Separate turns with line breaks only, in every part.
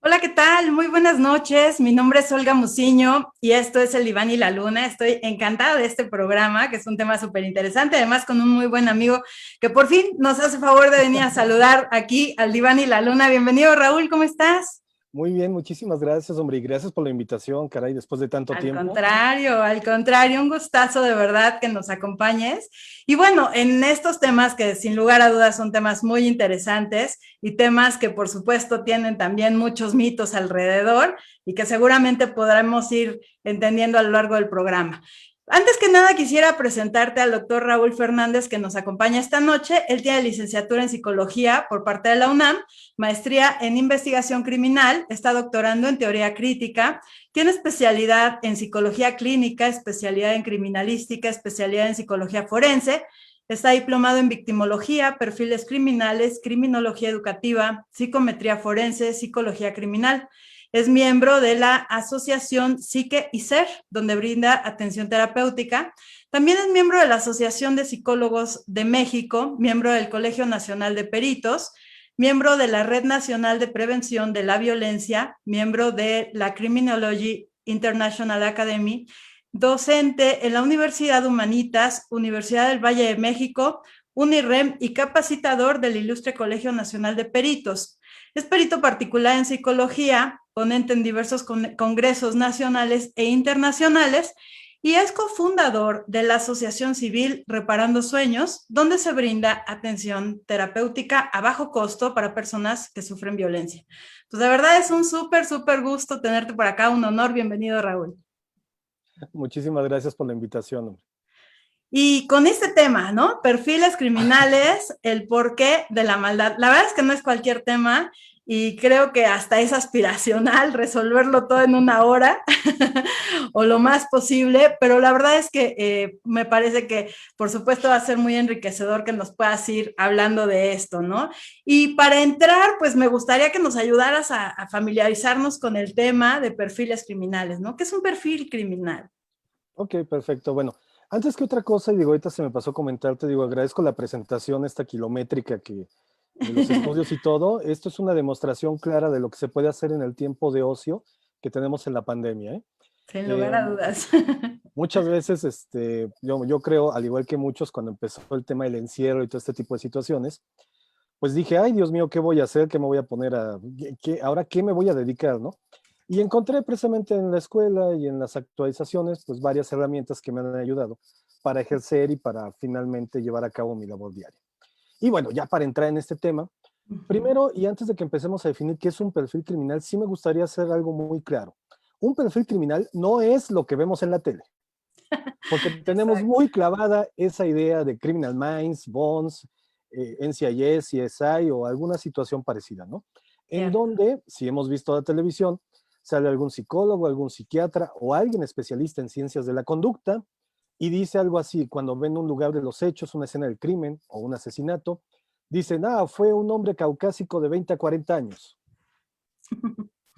Hola, ¿qué tal? Muy buenas noches. Mi nombre es Olga Muciño y esto es El Diván y la Luna. Estoy encantada de este programa, que es un tema súper interesante, además con un muy buen amigo que por fin nos hace favor de venir a saludar aquí al Diván y la Luna. Bienvenido, Raúl, ¿cómo estás?
Muy bien, muchísimas gracias, hombre, y gracias por la invitación, caray, después de tanto tiempo.
Al contrario, un gustazo de verdad que nos acompañes. Y bueno, en estos temas que sin lugar a dudas son temas muy interesantes y temas que por supuesto tienen también muchos mitos alrededor y que seguramente podremos ir entendiendo a lo largo del programa. Antes que nada quisiera presentarte al doctor Raúl Fernández que nos acompaña esta noche. Él tiene licenciatura en psicología por parte de la UNAM, maestría en investigación criminal, está doctorando en teoría crítica. Tiene especialidad en psicología clínica, especialidad en criminalística, especialidad en psicología forense. Está diplomado en victimología, perfiles criminales, criminología educativa, psicometría forense, psicología criminal. Es miembro de la Asociación Psique y Ser, donde brinda atención terapéutica. También es miembro de la Asociación de Psicólogos de México, miembro del Colegio Nacional de Peritos, miembro de la Red Nacional de Prevención de la Violencia, miembro de la Criminology International Academy, docente en la Universidad Humanitas, Universidad del Valle de México, UNIREM y capacitador del Ilustre Colegio Nacional de Peritos. Es perito particular en psicología, ponente en diversos congresos nacionales e internacionales y es cofundador de la Asociación Civil Reparando Sueños, donde se brinda atención terapéutica a bajo costo para personas que sufren violencia. Pues de verdad es un súper gusto tenerte por acá, un honor. Bienvenido, Raúl.
Muchísimas gracias por la invitación, hombre.
Y con este tema, ¿no? Perfiles criminales, el porqué de la maldad. La verdad es que no es cualquier tema y creo que hasta es aspiracional resolverlo todo en una hora o lo más posible, pero la verdad es que me parece que por supuesto va a ser muy enriquecedor que nos puedas ir hablando de esto, ¿no? Y para entrar, pues me gustaría que nos ayudaras a familiarizarnos con el tema de perfiles criminales, ¿no? ¿Qué es un perfil criminal?
Ok, perfecto. Bueno, antes que otra cosa, y digo, ahorita se me pasó comentarte, digo, agradezco la presentación, esta kilométrica de los estudios y todo. Esto es una demostración clara de lo que se puede hacer en el tiempo de ocio que tenemos en la pandemia, ¿eh?
Sin lugar
Eh,
a dudas.
Muchas veces, yo creo, al igual que muchos, cuando empezó el tema del encierro y todo este tipo de situaciones, pues dije, ay, Dios mío, ¿qué voy a hacer? ¿Qué me voy a poner ahora qué me voy a dedicar, ¿no? Y encontré precisamente en la escuela y en las actualizaciones, pues varias herramientas que me han ayudado para ejercer y para finalmente llevar a cabo mi labor diaria. Y bueno, ya para entrar en este tema, primero y antes de que empecemos a definir qué es un perfil criminal, sí me gustaría hacer algo muy claro. Un perfil criminal no es lo que vemos en la tele, porque tenemos
Exacto.
muy clavada esa idea de Criminal Minds, Bonds, NCIS, CSI o alguna situación parecida, ¿no? En
Cierto.
donde, si hemos visto la televisión, sale algún psicólogo, algún psiquiatra o alguien especialista en ciencias de la conducta y dice algo así, cuando ven un lugar de los hechos, una escena del crimen o un asesinato, dicen, fue un hombre caucásico de 20 a 40 años.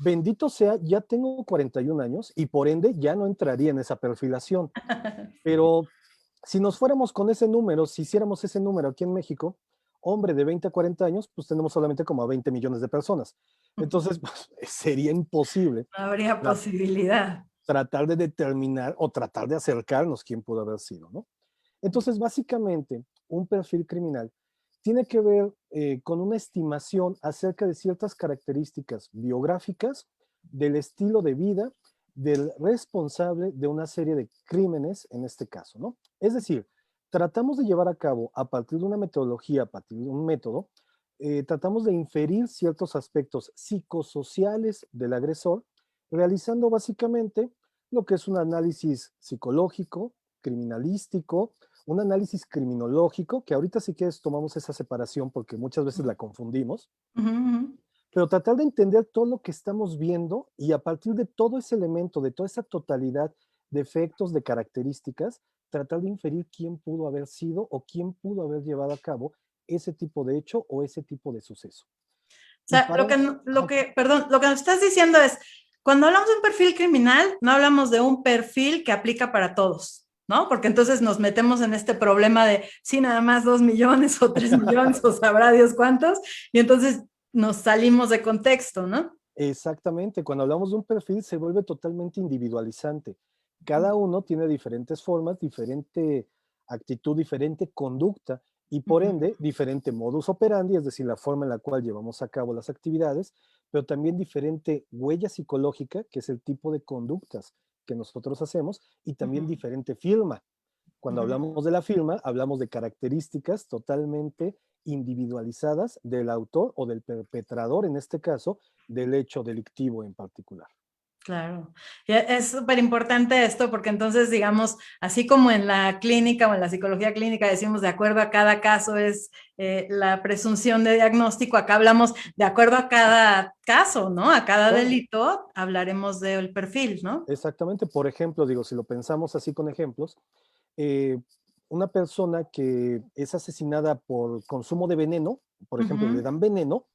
Bendito sea, ya tengo 41 años y por ende ya no entraría en esa perfilación.
Sí.
Pero si nos fuéramos con ese número, si hiciéramos ese número aquí en México, hombre de 20 a 40 años, pues tenemos solamente como a 20 millones de personas. Entonces, pues, sería imposible
No habría
tra
posibilidad.
tratar de determinar o tratar de acercarnos quién pudo haber sido, ¿no? Entonces, básicamente, un perfil criminal tiene que ver con una estimación acerca de ciertas características biográficas, del estilo de vida, del responsable de una serie de crímenes en este caso, ¿no? Es decir, tratamos de llevar a cabo a partir de una metodología, a partir de un método, tratamos de inferir ciertos aspectos psicosociales del agresor, realizando básicamente lo que es un análisis psicológico, criminalístico, un análisis criminológico, que ahorita si quieres tomamos esa separación porque muchas veces la confundimos,
Uh -huh.
pero tratar de entender todo lo que estamos viendo y a partir de todo ese elemento, de toda esa totalidad de efectos, de características, tratar de inferir quién pudo haber sido o quién pudo haber llevado a cabo ese tipo de hecho o ese tipo de suceso.
O
Y
sea,
para eso,
perdón, lo que nos estás diciendo es, cuando hablamos de un perfil criminal, no hablamos de un perfil que aplica para todos, ¿no? Porque entonces nos metemos en este problema de, sí, nada más 2 millones o 3 millones o sabrá Dios cuántos, y entonces nos salimos de contexto, ¿no?
Exactamente, cuando hablamos de un perfil se vuelve totalmente individualizante. Cada uno tiene diferentes formas, diferente actitud, diferente conducta y por
Ujú.
ende diferente modus operandi, es decir, la forma en la cual llevamos a cabo las actividades, pero también diferente huella psicológica, que es el tipo de conductas que nosotros hacemos, y también
Ujú.
diferente firma. Cuando
Ujú.
hablamos de la firma, hablamos de características totalmente individualizadas del autor o del perpetrador, en este caso, del hecho delictivo en particular.
Claro. Y es súper importante esto porque entonces, digamos, así como en la clínica o en la psicología clínica decimos de acuerdo a cada caso es la presunción de diagnóstico, acá hablamos de acuerdo a cada caso, ¿no? A cada
Claro,
delito hablaremos del perfil, ¿no?
exactamente. Por ejemplo, digo, si lo pensamos así con ejemplos, eh, una persona que es asesinada por consumo de veneno, por ejemplo, le
Ujú.
dan veneno,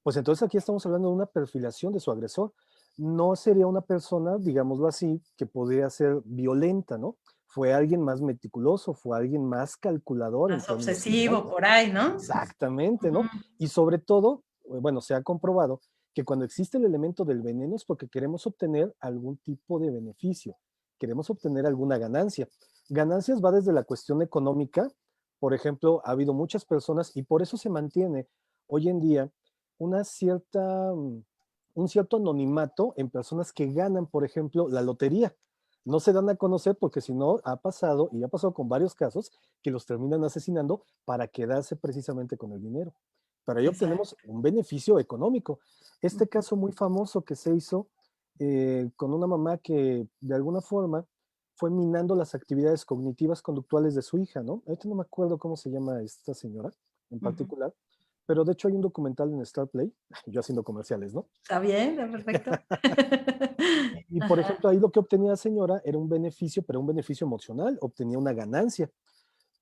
pues entonces aquí estamos hablando de una perfilación de su agresor. No sería una persona, digámoslo así, que podría ser violenta, ¿no? Fue alguien más meticuloso, fue alguien más calculador en
Más
términos
obsesivo
generales.
por ahí, ¿no?
Exactamente, ¿no?
Ujú.
Y sobre todo, bueno, se ha comprobado que cuando existe el elemento del veneno es porque queremos obtener algún tipo de beneficio, queremos obtener alguna ganancia. Ganancias va desde la cuestión económica, por ejemplo, ha habido muchas personas y por eso se mantiene hoy en día una cierta, un cierto anonimato en personas que ganan, por ejemplo, la lotería. No se dan a conocer porque si no ha pasado, y ha pasado con varios casos, que los terminan asesinando para quedarse precisamente con el dinero. Para ello obtenemos
Exacto.
un beneficio económico. Este
Ujú.
caso muy famoso que se hizo con una mamá que de alguna forma fue minando las actividades cognitivas conductuales de su hija, ¿no? Ahorita no me acuerdo cómo se llama esta señora en
Ujú.
particular, pero de hecho hay un documental en Star Play, yo haciendo comerciales, ¿no?
Está bien, está perfecto.
Y por
Ajá.
ejemplo, ahí lo que obtenía la señora era un beneficio, pero un beneficio emocional, obtenía una ganancia.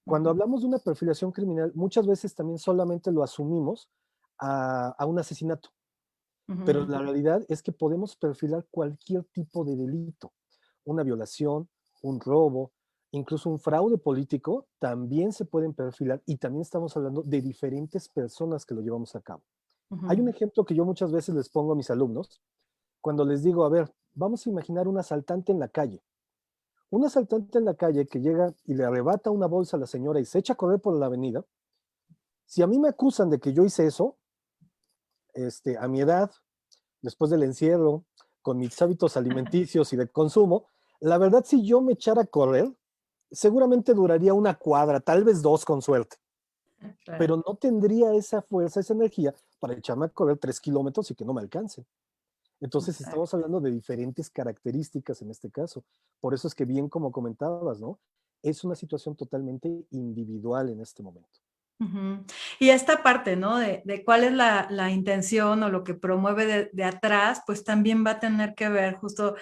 Cuando
Ujú.
hablamos de una perfilación criminal, muchas veces también solamente lo asumimos a un asesinato, pero
Ujú.
la realidad es que podemos perfilar cualquier tipo de delito, una violación, un robo, incluso un fraude político, también se pueden perfilar y también estamos hablando de diferentes personas que lo llevamos a cabo. Hay un
Ujú.
ejemplo que yo muchas veces les pongo a mis alumnos cuando les digo, a ver, vamos a imaginar un asaltante en la calle. Un asaltante en la calle que llega y le arrebata una bolsa a la señora y se echa a correr por la avenida. Si a mí me acusan de que yo hice eso, a mi edad, después del encierro, con mis hábitos alimenticios y de consumo, la verdad, si yo me echara a correr, seguramente duraría una cuadra, tal vez dos con suerte,
Claro.
pero no tendría esa fuerza, esa energía para echarme a correr 3 kilómetros y que no me alcance. Entonces estamos
Exacto.
hablando de diferentes características en este caso. Por eso es que bien como comentabas, ¿no? Es una situación totalmente individual en este momento.
Ujú. Y esta parte, ¿no? De cuál es la intención o lo que promueve de atrás, pues también va a tener que ver justo,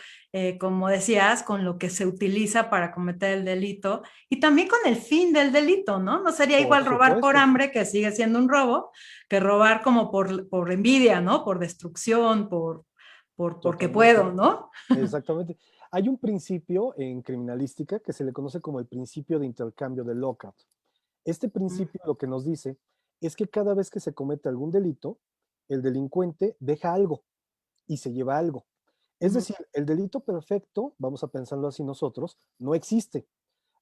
como decías, con lo que se utiliza para cometer el delito y también con el fin del delito, ¿no? No sería
Por
igual robar por
supuesto,
hambre, que sigue siendo un robo, que robar como por envidia, ¿no? Por destrucción, porque
totalmente.
puedo, ¿no?
Exactamente. Hay un principio en criminalística que se le conoce como el principio de intercambio de Lockout. Este
Mm.
principio lo que nos dice es que cada vez que se comete algún delito, el delincuente deja algo y se lleva algo. Es
Ujú.
decir, el delito perfecto, vamos a pensarlo así nosotros, no existe.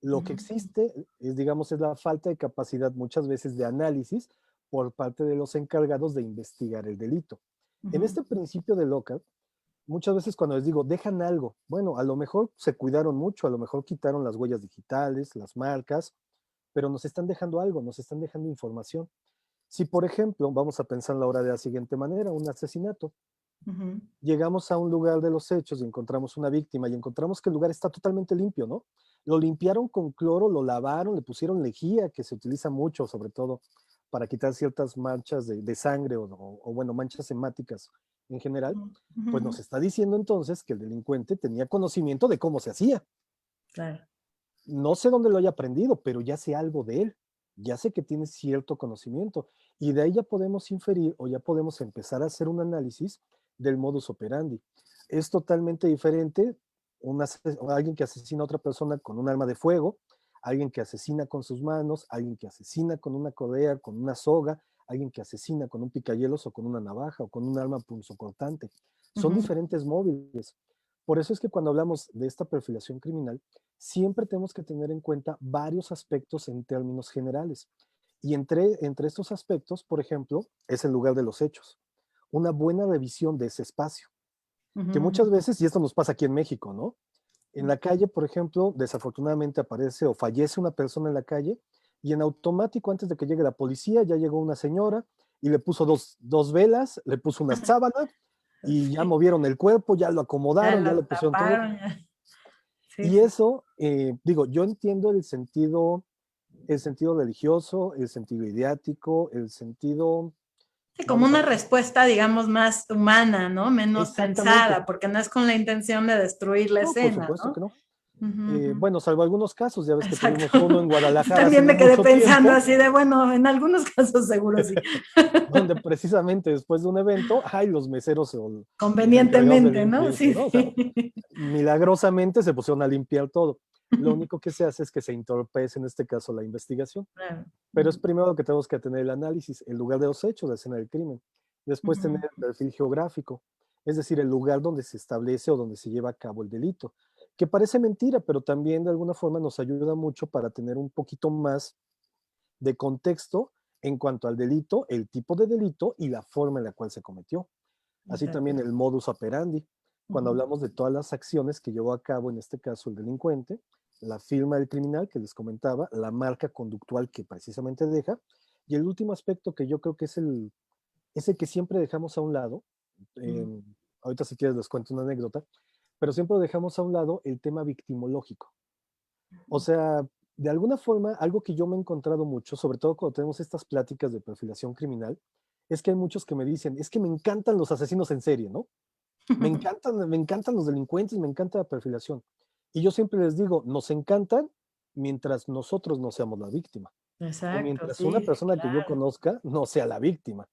Lo que
Ujú.
existe es, digamos, es la falta de capacidad muchas veces de análisis por parte de los encargados de investigar el delito. En
Ujú.
este principio de Lockout, muchas veces cuando les digo, dejan algo, bueno, a lo mejor se cuidaron mucho, a lo mejor quitaron las huellas digitales, las marcas, pero nos están dejando algo, nos están dejando información. Si, por ejemplo, vamos a pensar la hora de la siguiente manera, un asesinato,
Ujú.
llegamos a un lugar de los hechos y encontramos una víctima y encontramos que el lugar está totalmente limpio, ¿no? Lo limpiaron con cloro, lo lavaron, le pusieron lejía, que se utiliza mucho, sobre todo para quitar ciertas manchas de sangre o, bueno, manchas hemáticas en general,
Ujú.
pues
Ujú.
nos está diciendo entonces que el delincuente tenía conocimiento de cómo se hacía.
Claro.
No sé dónde lo haya aprendido, pero ya sé algo de él, ya sé que tiene cierto conocimiento y de ahí ya podemos inferir o ya podemos empezar a hacer un análisis del modus operandi. Es totalmente diferente alguien que asesina a otra persona con un arma de fuego, alguien que asesina con sus manos, alguien que asesina con una correa, con una soga, alguien que asesina con un picayelos o con una navaja o con un arma punzocortante. Son diferentes móviles. Por eso es que cuando hablamos de esta perfilación criminal, siempre tenemos que tener en cuenta varios aspectos en términos generales. Y entre estos aspectos, por ejemplo, es el lugar de los hechos. Una buena revisión de ese espacio. Que muchas veces, y esto nos pasa aquí en México, ¿no? En la calle, por ejemplo, desafortunadamente aparece o fallece una persona en la calle y en automático, antes de que llegue la policía, ya llegó una señora y le puso dos velas, le puso una sábana y ya movieron el cuerpo, ya lo acomodaron, ya le pusieron todo.
Sí,
Y
sí.
eso, digo, yo entiendo el sentido religioso, el sentido ideático, el sentido,
Sí, como
vamos a
una
ver,
respuesta, digamos, más humana, ¿no? Menos
exactamente.
pensada, porque no es con la intención de destruir la
No, por
escena,
supuesto
¿no?
que no.
Ujú, ujú.
Bueno, salvo algunos casos, ya ves que
Exacto.
tuvimos uno en
Yo
Guadalajara hace
también
no
me quedé
mucho
pensando
tiempo,
así de, bueno, en algunos casos seguro sí.
donde precisamente después de un evento, ay, los meseros o los encargados de
Convenientemente, ¿no?
limpieza,
Sí,
¿no? O sea,
sí.
milagrosamente se pusieron a limpiar todo. Lo único que se hace es que se entorpece, en este caso, la investigación.
Claro.
Pero es primero lo que tenemos que tener el análisis, el lugar de los hechos, la escena del crimen. Después tener el perfil geográfico, es decir, el lugar donde se establece o donde se lleva a cabo el delito. Que parece mentira, pero también de alguna forma nos ayuda mucho para tener un poquito más de contexto en cuanto al delito, el tipo de delito y la forma en la cual se cometió. Así
Exacto.
también el modus operandi. Cuando hablamos de todas las acciones que llevó a cabo, en este caso el delincuente, la firma del criminal que les comentaba, la marca conductual que precisamente deja, y el último aspecto que yo creo que es el que siempre dejamos a un lado, eh, ahorita si quieres les cuento una anécdota, pero siempre dejamos a un lado el tema victimológico. O sea, de alguna forma, algo que yo me he encontrado mucho, sobre todo cuando tenemos estas pláticas de perfilación criminal, es que hay muchos que me dicen, es que me encantan los asesinos en serie, ¿no? Me encantan los delincuentes, me encanta la perfilación. Y yo siempre les digo, nos encantan mientras nosotros no seamos la víctima. O
Exacto,
mientras una
sí, sí,
persona que yo
claro.
conozca no sea la víctima.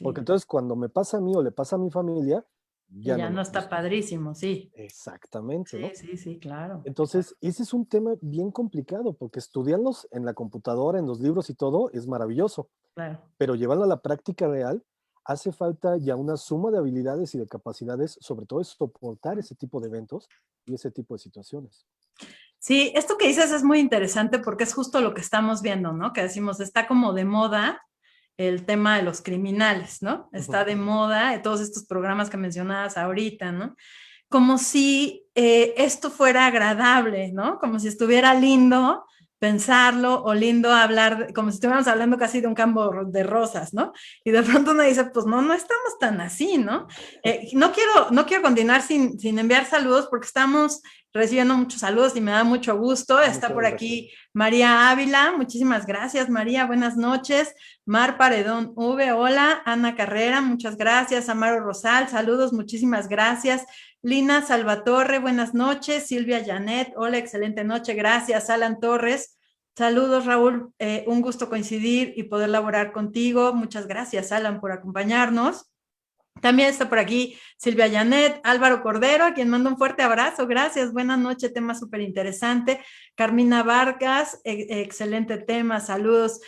Porque
Sí.
entonces cuando me pasa a mí o le pasa a mi familia,
Y
ya no
ya no
nos
está
gusta.
padrísimo, sí.
Exactamente,
Sí,
¿no?
sí, sí, claro, claro,
Entonces, ese es un tema bien complicado, porque estudiarlos en la computadora, en los libros y todo, es maravilloso,
claro.
pero llevarlo a la práctica real, hace falta ya una suma de habilidades y de capacidades, sobre todo es soportar ese tipo de eventos y ese tipo de situaciones.
Sí, esto que dices es muy interesante porque es justo lo que estamos viendo, ¿no? Que decimos, está como de moda el tema de los criminales, ¿no? Está
Ujú.
de moda de todos estos programas que mencionabas ahorita, ¿no? Como si esto fuera agradable, ¿no? Como si estuviera lindo pensarlo o lindo hablar, como si estuviéramos hablando casi de un campo de rosas, ¿no? Y de pronto uno dice, pues no, no estamos tan así, ¿no? No quiero continuar sin enviar saludos porque estamos recibiendo muchos saludos y me da mucho gusto. Está
Muchas
por
gracias.
aquí María Ávila, muchísimas gracias María, buenas noches. Mar Paredón V, hola. Ana Carrera, muchas gracias. Amaro Rosal, saludos, muchísimas gracias. Lina Salvatorre, buenas noches. Silvia Janet, hola, excelente noche, gracias. Alan Torres, saludos Raúl, un gusto coincidir y poder laborar contigo. Muchas gracias Alan por acompañarnos. También está por aquí Silvia Janet, Álvaro Cordero, a quien mando un fuerte abrazo. Gracias, buenas noches, tema súper interesante. Carmina Vargas, excelente tema, saludos.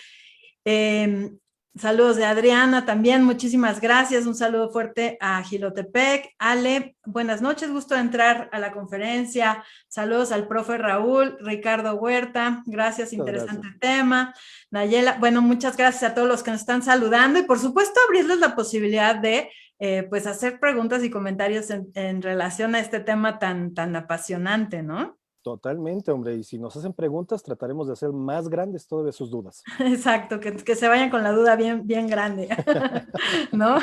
Eh, saludos de Adriana también, muchísimas gracias. Un saludo fuerte a Gilotepec. Ale, buenas noches, gusto de entrar a la conferencia. Saludos al profe Raúl, Ricardo Huerta, gracias,
Muchas
interesante
gracias.
tema. Nayela, bueno, muchas gracias a todos los que nos están saludando y por supuesto abrirles la posibilidad de pues hacer preguntas y comentarios en relación a este tema tan apasionante, ¿no?
Totalmente, hombre. Y si nos hacen preguntas, trataremos de hacer más grandes todavía sus dudas.
Exacto, que se vayan con la duda bien, bien grande, ¿no?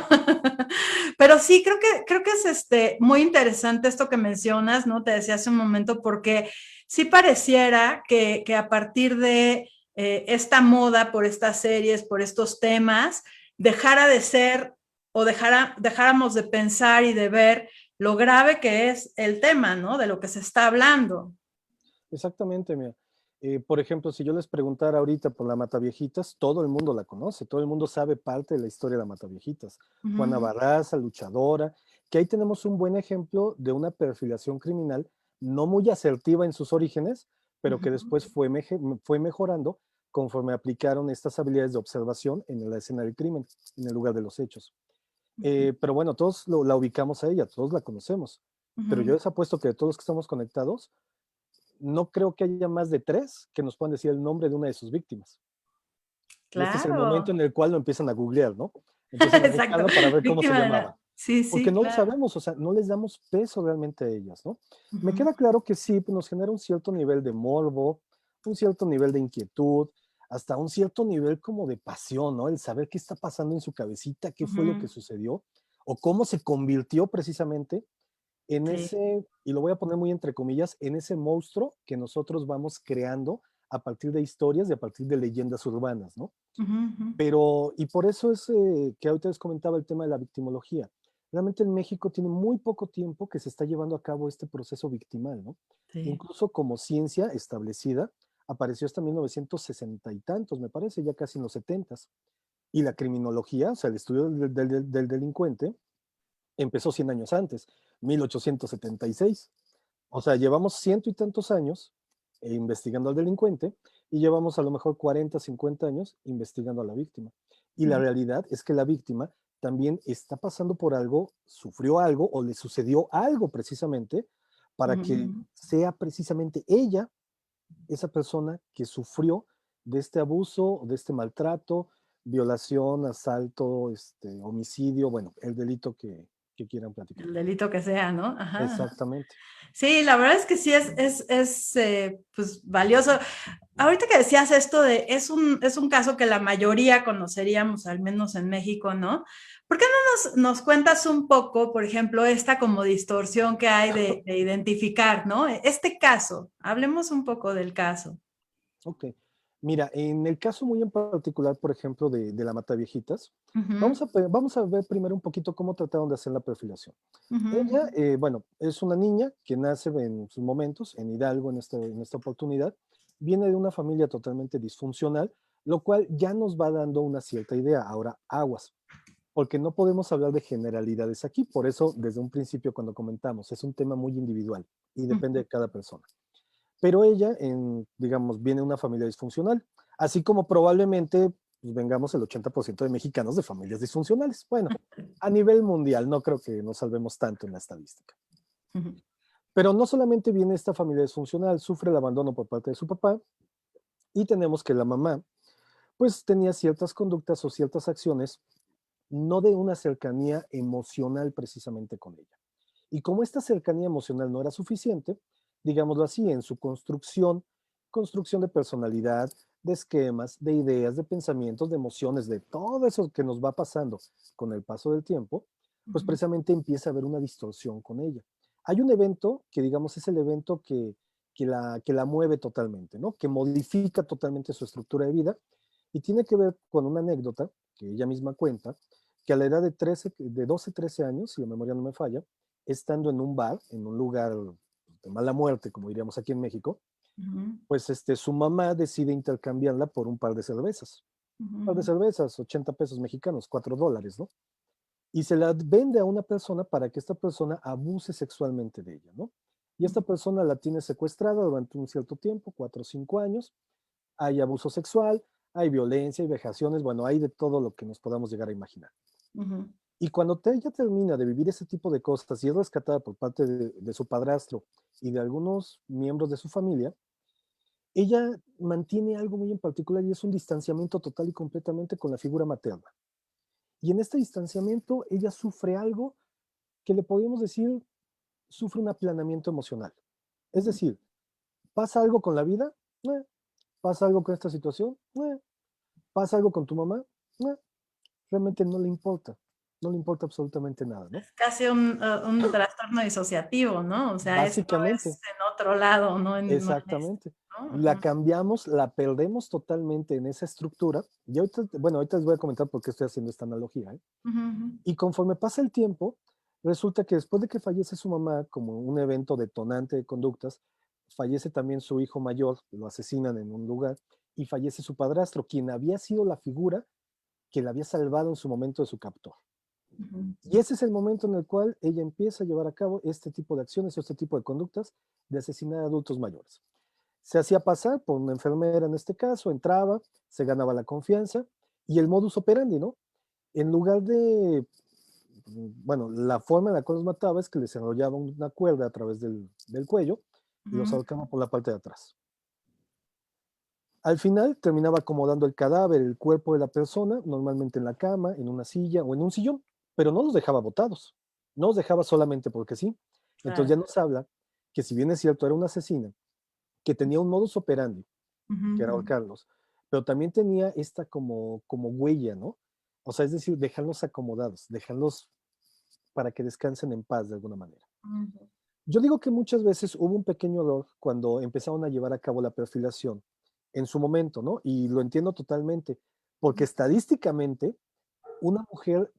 Pero sí, creo que es muy interesante esto que mencionas, ¿no? Te decía hace un momento, porque sí pareciera que a partir de esta moda por estas series, por estos temas, dejara de ser o dejáramos de pensar y de ver lo grave que es el tema, ¿no? De lo que se está hablando.
Exactamente, mira. Por ejemplo, si yo les preguntara ahorita por la Mataviejitas, todo el mundo la conoce, todo el mundo sabe parte de la historia de la Mataviejitas.
Uh
Juana
-huh.
Barraza, luchadora, que ahí tenemos un buen ejemplo de una perfilación criminal no muy asertiva en sus orígenes,
Uh
pero que
-huh.
después fue mejorando conforme aplicaron estas habilidades de observación en la escena del crimen, en el lugar de los hechos. Pero bueno, todos la ubicamos a ella, todos la conocemos. Pero yo les apuesto que de todos los que estamos conectados, no creo que haya más de 3 que nos puedan decir el nombre de una de sus víctimas. Y este es el momento
Claro.
en el cual lo empiezan a googlear, ¿no? Empiezan a
Exacto,
buscarlo para ver cómo se
víctima de
llamaba.
la... Sí,
Porque
sí,
no lo
claro.
sabemos, o sea, no les damos peso realmente a ellas, ¿no? Me
Ujú,
queda claro que sí, pues nos genera un cierto nivel de morbo, un cierto nivel de inquietud, hasta un cierto nivel como de pasión, ¿no? El saber qué está pasando en su cabecita, qué fue lo que
ujú,
sucedió, o cómo se convirtió precisamente en
sí.
ese, y lo voy a poner muy entre comillas, en ese monstruo que nosotros vamos creando a partir de historias y a partir de leyendas urbanas, ¿no?
Ujú, ujú,
Pero, y por eso es que ahorita les comentaba el tema de la victimología. Realmente en México tiene muy poco tiempo que se está llevando a cabo este proceso victimal, ¿no?
sí.
Incluso como ciencia establecida, apareció hasta 1960 y tantos, me parece, ya casi en los 70s. Y la criminología, o sea, el estudio del delincuente, empezó 100 años antes, 1876. O sea, llevamos ciento y tantos años investigando al delincuente y llevamos a lo mejor 40, 50 años investigando a la víctima. Y la
Ujú,
realidad es que la víctima también está pasando por algo, sufrió algo o le sucedió algo precisamente para
ujú,
que
ujú.
sea precisamente ella, esa persona que sufrió de este abuso, de este maltrato, violación, asalto, homicidio, bueno, el delito que quieran platicar.
El delito que sea, ¿no? Ajá, ajá.
Exactamente.
Sí, la verdad es que sí pues valioso. Ahorita que decías esto de es un caso que la mayoría conoceríamos, al menos en México, ¿no? ¿Por qué no nos cuentas un poco, por ejemplo, esta como distorsión que hay de identificar, ¿no? Este caso, hablemos un poco del caso.
Ok. Mira, en el caso muy en particular, por ejemplo, de la Mataviejitas,
Ujú,
vamos a ver primero un poquito cómo trataron de hacer la perfilación.
ujú,
Ella, bueno, es una niña que nace en sus momentos en Hidalgo en esta oportunidad, viene de una familia totalmente disfuncional, lo cual ya nos va dando una cierta idea. Ahora, aguas, porque no podemos hablar de generalidades aquí, por eso desde un principio cuando comentamos, es un tema muy individual y depende
ujú.
de cada persona. Pero ella, digamos, viene de una familia disfuncional, así como probablemente pues, vengamos el 80% de mexicanos de familias disfuncionales. Bueno, a nivel mundial no creo que nos salvemos tanto en la estadística.
Ujú,
Pero no solamente viene esta familia disfuncional, sufre el abandono por parte de su papá y tenemos que la mamá pues tenía ciertas conductas o ciertas acciones no de una cercanía emocional precisamente con ella. Y como esta cercanía emocional no era suficiente, digámoslo así, en su construcción de personalidad, de esquemas, de ideas, de pensamientos, de emociones, de todo eso que nos va pasando con el paso del tiempo, pues
ujú,
precisamente empieza a haber una distorsión con ella. Hay un evento que, digamos, es el evento que la mueve totalmente, ¿no? Que modifica totalmente su estructura de vida y tiene que ver con una anécdota que ella misma cuenta, que a la edad de 13, de 12, 13 años, si la memoria no me falla, estando en un bar, en un lugar de mala muerte, como diríamos aquí en México,
ujú,
pues su mamá decide intercambiarla por un par de cervezas. Un par de
ujú,
cervezas, 80 pesos mexicanos, $4, ¿no? Y se la vende a una persona para que esta persona abuse sexualmente de ella, ¿no? Y esta persona la tiene secuestrada durante un cierto tiempo, 4 o 5 años. Hay abuso sexual, hay violencia, hay vejaciones, bueno, hay de todo lo que nos podamos llegar a imaginar.
ujú,
Y cuando ella termina de vivir ese tipo de cosas y es rescatada por parte de su padrastro y de algunos miembros de su familia, ella mantiene algo muy en particular y es un distanciamiento total y completamente con la figura materna. Y en este distanciamiento ella sufre algo que le podríamos decir, sufre un aplanamiento emocional. Es
ujú.
decir, pasa algo con la vida, pasa algo con esta situación, pasa algo con tu mamá, realmente no le importa, no le importa absolutamente nada, ¿no?
Es casi un trastorno disociativo, ¿no? O sea, esto
Básicamente,
es en otro lado, no en este,
exactamente.
¿no?
La
Ujú,
cambiamos, la perdemos totalmente en esa estructura. Y ahorita, bueno, ahorita les voy a comentar por qué estoy haciendo esta analogía, ¿eh?
ujú, ujú,
Y conforme pasa el tiempo, resulta que después de que fallece su mamá, como un evento detonante de conductas, fallece también su hijo mayor, lo asesinan en un lugar, y fallece su padrastro, quien había sido la figura que la había salvado en su momento de su captor.
ujú.
Y ese es el momento en el cual ella empieza a llevar a cabo este tipo de acciones o este tipo de conductas de asesinar a adultos mayores. Se hacía pasar por una enfermera en este caso, entraba, se ganaba la confianza y el modus operandi, ¿no? En lugar de, bueno, la forma en la cual los mataba es que les enrollaba una cuerda a través del cuello y los ahorcaba por la parte de atrás. Al final terminaba acomodando el cadáver, el cuerpo de la persona, normalmente en la cama, en una silla o en un sillón, pero no los dejaba botados, no los dejaba solamente porque sí. Entonces
Claro.
ya nos habla que si bien es cierto, era una asesina, que tenía un modus operandi, que era ahorcarlos, pero también tenía esta como huella, ¿no? O sea, es decir, dejarlos acomodados, dejarlos para que descansen en paz de alguna manera. Yo digo que muchas veces hubo un pequeño error cuando empezaron a llevar a cabo la perfilación en su momento, ¿no? Y lo entiendo totalmente, porque estadísticamente una mujer,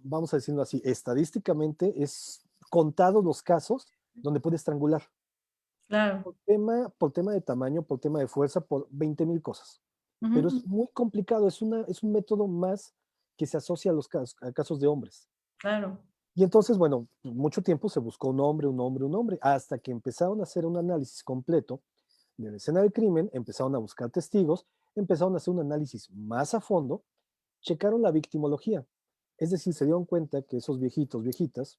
vamos a decirlo así, estadísticamente es contados los casos donde puede estrangular.
Claro.
Por tema de tamaño, por tema de fuerza, por 20,000 cosas. Pero es muy complicado, es un método más que se asocia a casos de hombres.
Claro.
Y entonces, bueno, mucho tiempo se buscó un hombre, hasta que empezaron a hacer un análisis completo de la escena del crimen, empezaron a buscar testigos, empezaron a hacer un análisis más a fondo, checaron la victimología. Es decir, se dieron cuenta que esos viejitos, viejitas,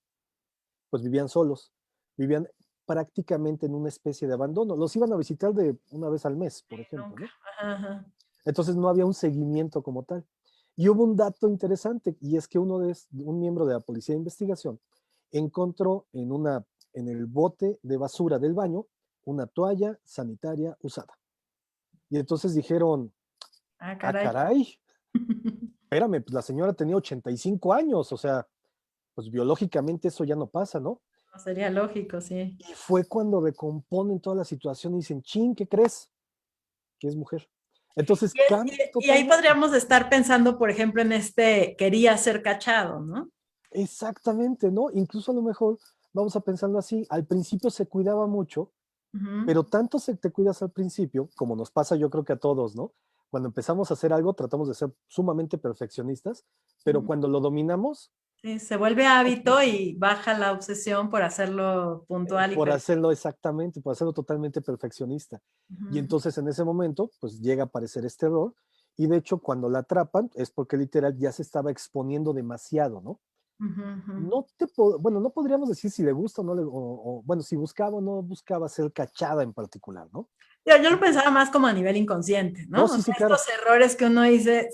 pues vivían solos, vivían prácticamente en una especie de abandono. Los iban a visitar de una vez al mes, por ejemplo,
Nunca.
¿no?
Ajá.
Entonces no había un seguimiento como tal. Y hubo un dato interesante, y es que un miembro de la Policía de Investigación encontró en el bote de basura del baño una toalla sanitaria usada. Y entonces dijeron,
Ah,
ah,
caray.
caray, espérame, pues la señora tenía 85 años, o sea, pues biológicamente eso ya no pasa, ¿no?
No, sería lógico, sí.
Y fue cuando recomponen toda la situación y dicen, chin, ¿qué crees? Que es mujer. Entonces cambia
Y ahí
totalmente.
podríamos estar pensando, por ejemplo, en quería ser cachado, ¿no?
Exactamente, ¿no? Incluso a lo mejor, vamos a pensarlo así, al principio se cuidaba mucho,
Ujú.
pero tanto se te cuidas al principio, como nos pasa yo creo que a todos, ¿no? Cuando empezamos a hacer algo, tratamos de ser sumamente perfeccionistas, pero cuando lo dominamos,
Sí, se vuelve hábito y baja la obsesión por hacerlo puntual y
por
perfecto.
hacerlo exactamente, por hacerlo totalmente perfeccionista. Y
Ujú,
entonces en ese momento, pues llega a aparecer este error, y de hecho cuando la atrapan es porque literal ya se estaba exponiendo demasiado, ¿no?
ujú, ujú.
Bueno, no podríamos decir si le gusta o no bueno, si buscaba o no buscaba ser cachada en particular, ¿no?
Yo lo pensaba más como a nivel inconsciente,
No,
¿no? O
sí,
sea,
sí, claro.
estos errores que uno dice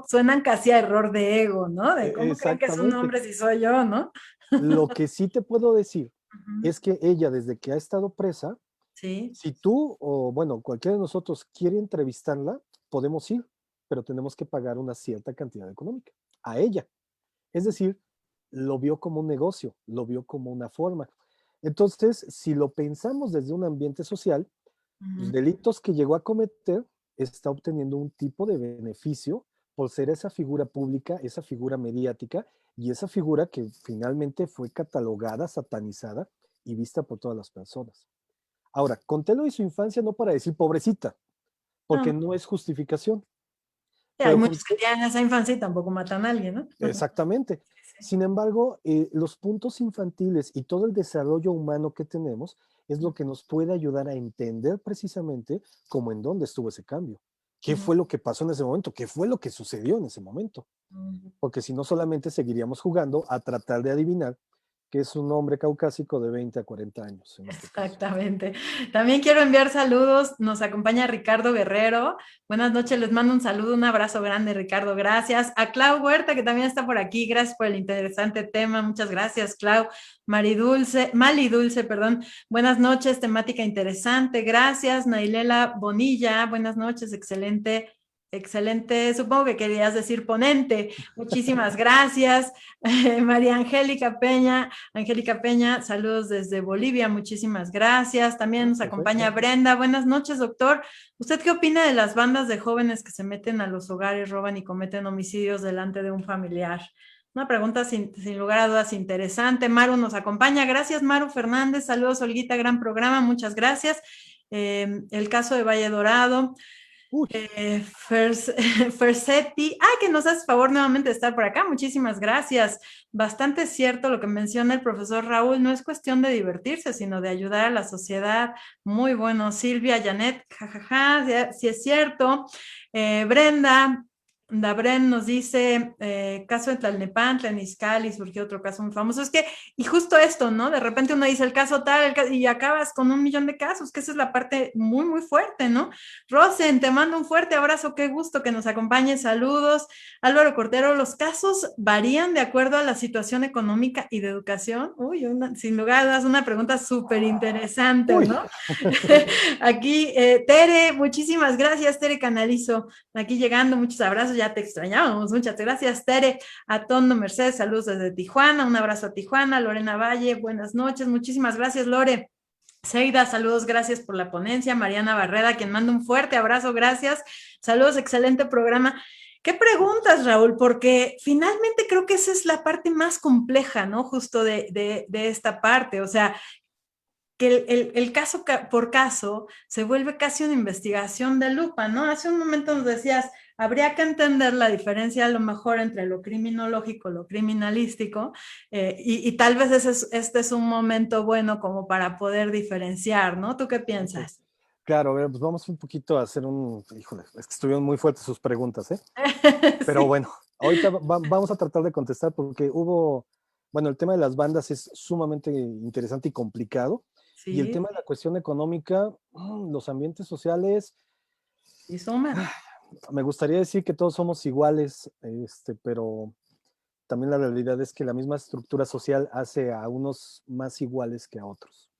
suenan casi a error de ego, ¿no? De cómo creen que es un
Exactamente.
hombre si soy yo, ¿no?
Lo que sí te puedo decir
Ujú.
es que ella, desde que ha estado presa,
Sí.
si tú o, bueno, cualquiera de nosotros quiere entrevistarla, podemos ir, pero tenemos que pagar una cierta cantidad económica a ella. Es decir, lo vio como un negocio, lo vio como una forma. Entonces, si lo pensamos desde un ambiente social, los
Ujú,
delitos que llegó a cometer está obteniendo un tipo de beneficio por ser esa figura pública, esa figura mediática y esa figura que finalmente fue catalogada, satanizada y vista por todas las personas. Ahora, conté lo de su infancia no para decir pobrecita,
no,
porque no es justificación,
sí, hay
pero
muchos que
conté
tienen esa infancia y tampoco matan a alguien, ¿no?
exactamente.
Sí.
Sin embargo, los puntos infantiles y todo el desarrollo humano que tenemos es lo que nos puede ayudar a entender precisamente cómo en dónde estuvo ese cambio. ¿Qué
Ujú,
fue lo que pasó en ese momento? ¿Qué fue lo que sucedió en ese momento?
ujú.
Porque si no, solamente seguiríamos jugando a tratar de adivinar que es un hombre caucásico de 20 a 40 años en este caso.
Exactamente. También quiero enviar saludos. Nos acompaña Ricardo Guerrero. Buenas noches, les mando un saludo, un abrazo grande, Ricardo. Gracias. A Clau Huerta, que también está por aquí. Gracias por el interesante tema. Muchas gracias, Clau. Mali Dulce, perdón. Buenas noches, temática interesante. Gracias. Nailela Bonilla, buenas noches, excelente. Excelente, supongo que querías decir ponente. Muchísimas gracias. María Angélica Peña, saludos desde Bolivia, muchísimas gracias. También
Ah,
nos acompaña
perfecto.
Brenda. Buenas noches, doctor. ¿Usted qué opina de las bandas de jóvenes que se meten a los hogares, roban y cometen homicidios delante de un familiar? Una pregunta sin lugar a dudas interesante. Maru nos acompaña. Gracias, Maru Fernández. Saludos, Olguita, gran programa. Muchas gracias. El caso de Valle Dorado.
Uy,
Fersetti, que nos hace favor nuevamente de estar por acá. Muchísimas gracias. Bastante cierto lo que menciona el profesor Raúl. No es cuestión de divertirse, sino de ayudar a la sociedad. Muy bueno. Silvia, Janet, jajaja, sí es cierto. Brenda, Dabren nos dice, caso de Tlalnepantla, en Izcalli, surgió otro caso muy famoso. Es que, y justo esto, ¿no? De repente uno dice el caso tal, y acabas con 1 millón de casos, que esa es la parte muy, muy fuerte, ¿no? Rosen, te mando un fuerte abrazo, qué gusto que nos acompañes, saludos. Álvaro Cortero, ¿los casos varían de acuerdo a la situación económica y de educación? Uy, sin lugar a dudas, una pregunta súper interesante,
uy.
¿no? Aquí, Tere, muchísimas gracias, Tere Canalizo, aquí llegando, muchos abrazos, ya te extrañábamos, muchas gracias, Tere. A Tondo Mercedes, saludos desde Tijuana, un abrazo a Tijuana. Lorena Valle, buenas noches, muchísimas gracias, Lore. Seida, saludos, gracias por la ponencia. Mariana Barreda, quien manda un fuerte abrazo, gracias. Saludos, excelente programa. ¿Qué preguntas, Raúl? Porque finalmente creo que esa es la parte más compleja, ¿no? Justo de esta parte. O sea, que el caso por caso se vuelve casi una investigación de lupa, ¿no? Hace un momento nos decías, habría que entender la diferencia a lo mejor entre lo criminológico, lo criminalístico, y tal vez este es un momento bueno como para poder diferenciar, ¿no? ¿Tú qué
Ok.
piensas?
Claro, a ver, pues vamos un poquito a hacer un, híjole, es que estuvieron muy fuertes sus preguntas, ¿eh? Pero
Sí,
bueno, ahorita vamos a tratar de contestar porque bueno, el tema de las bandas es sumamente interesante y complicado. Y el
sí,
tema de la cuestión económica, los ambientes sociales,
sí, suman.
me gustaría decir que todos somos iguales, pero también la realidad es que la misma estructura social hace a unos más iguales que a otros.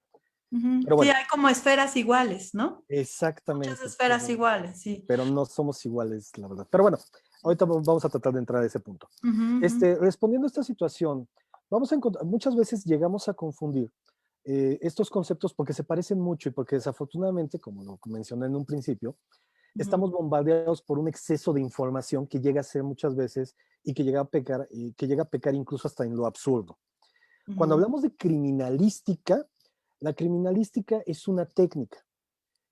Pero
Sí,
bueno,
hay como esferas iguales, ¿no? Muchas
exactamente,
esferas iguales, sí.
pero no somos iguales, la verdad. Pero bueno, ahorita vamos a tratar de entrar a ese punto.
Ujú, ujú,
Respondiendo a esta situación, vamos a encontrar, muchas veces llegamos a confundir estos conceptos porque se parecen mucho y porque desafortunadamente, como lo mencioné en un principio,
ujú,
estamos bombardeados por un exceso de información que llega a ser muchas veces y que llega a pecar, incluso hasta en lo absurdo. Cuando
ujú,
hablamos de criminalística, la criminalística es una técnica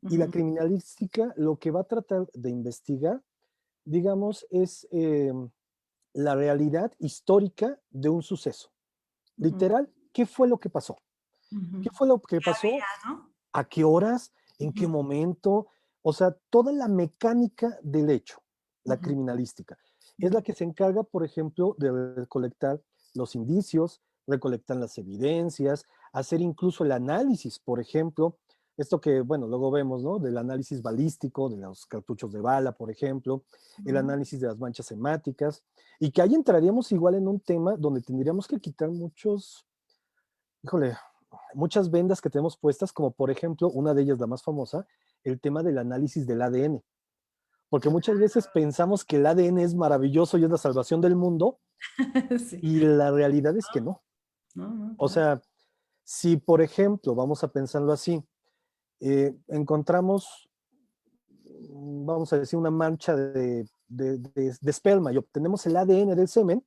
y la
ujú,
criminalística lo que va a tratar de investigar, digamos, es la realidad histórica de un suceso.
ujú,
Literal, ¿qué fue lo que pasó?
ujú.
¿Qué fue lo que
¿Qué
pasó?
había, no?
¿A qué horas? ¿En qué
Ujú,
momento? O sea, toda la mecánica del hecho, la
ujú,
criminalística, es
ujú,
la que se encarga, por ejemplo, de recolectar los indicios, recolectar las evidencias, hacer incluso el análisis, por ejemplo, esto que, bueno, luego vemos, ¿no? Del análisis balístico, de los cartuchos de bala, por ejemplo, el
ujú.
análisis de las manchas hemáticas, y que ahí entraríamos igual en un tema donde tendríamos que quitar híjole, muchas vendas que tenemos puestas, como por ejemplo, una de ellas, la más famosa, el tema del análisis del ADN. Porque muchas veces pensamos que el ADN es maravilloso y es la salvación del mundo,
Sí.
y la realidad es que no.
No, no,
O
claro.
sea, si por ejemplo, vamos a pensarlo así, encontramos, vamos a decir, una mancha de esperma y obtenemos el ADN del semen,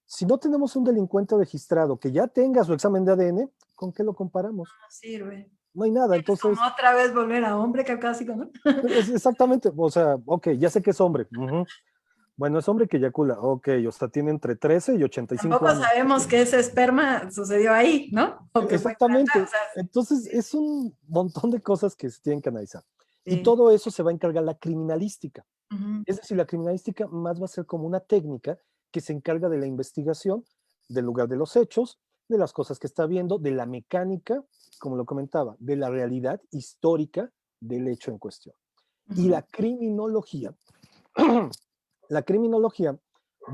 si no tenemos un delincuente registrado que ya tenga su examen de ADN, ¿con qué lo comparamos?
No sirve.
No hay nada.
Es como
Entonces,
otra vez volver a hombre caucásico, ¿no?
es exactamente, o sea, ok, ya sé que es hombre. Ujú. Bueno, es hombre que eyacula, ok, o sea, tiene entre 13 y 85
Tampoco
años.
sabemos que ese esperma sucedió ahí, ¿no? O que fue implantado. O
Exactamente.
sea,
Entonces,
sí,
es un montón de cosas que se tienen que analizar. Y
sí.
todo eso se va a encargar la criminalística.
Ujú,
Es decir, la criminalística más va a ser como una técnica que se encarga de la investigación del lugar de los hechos, de las cosas que está viendo, de la mecánica, como lo comentaba, de la realidad histórica del hecho en cuestión. Y
ujú,
la criminología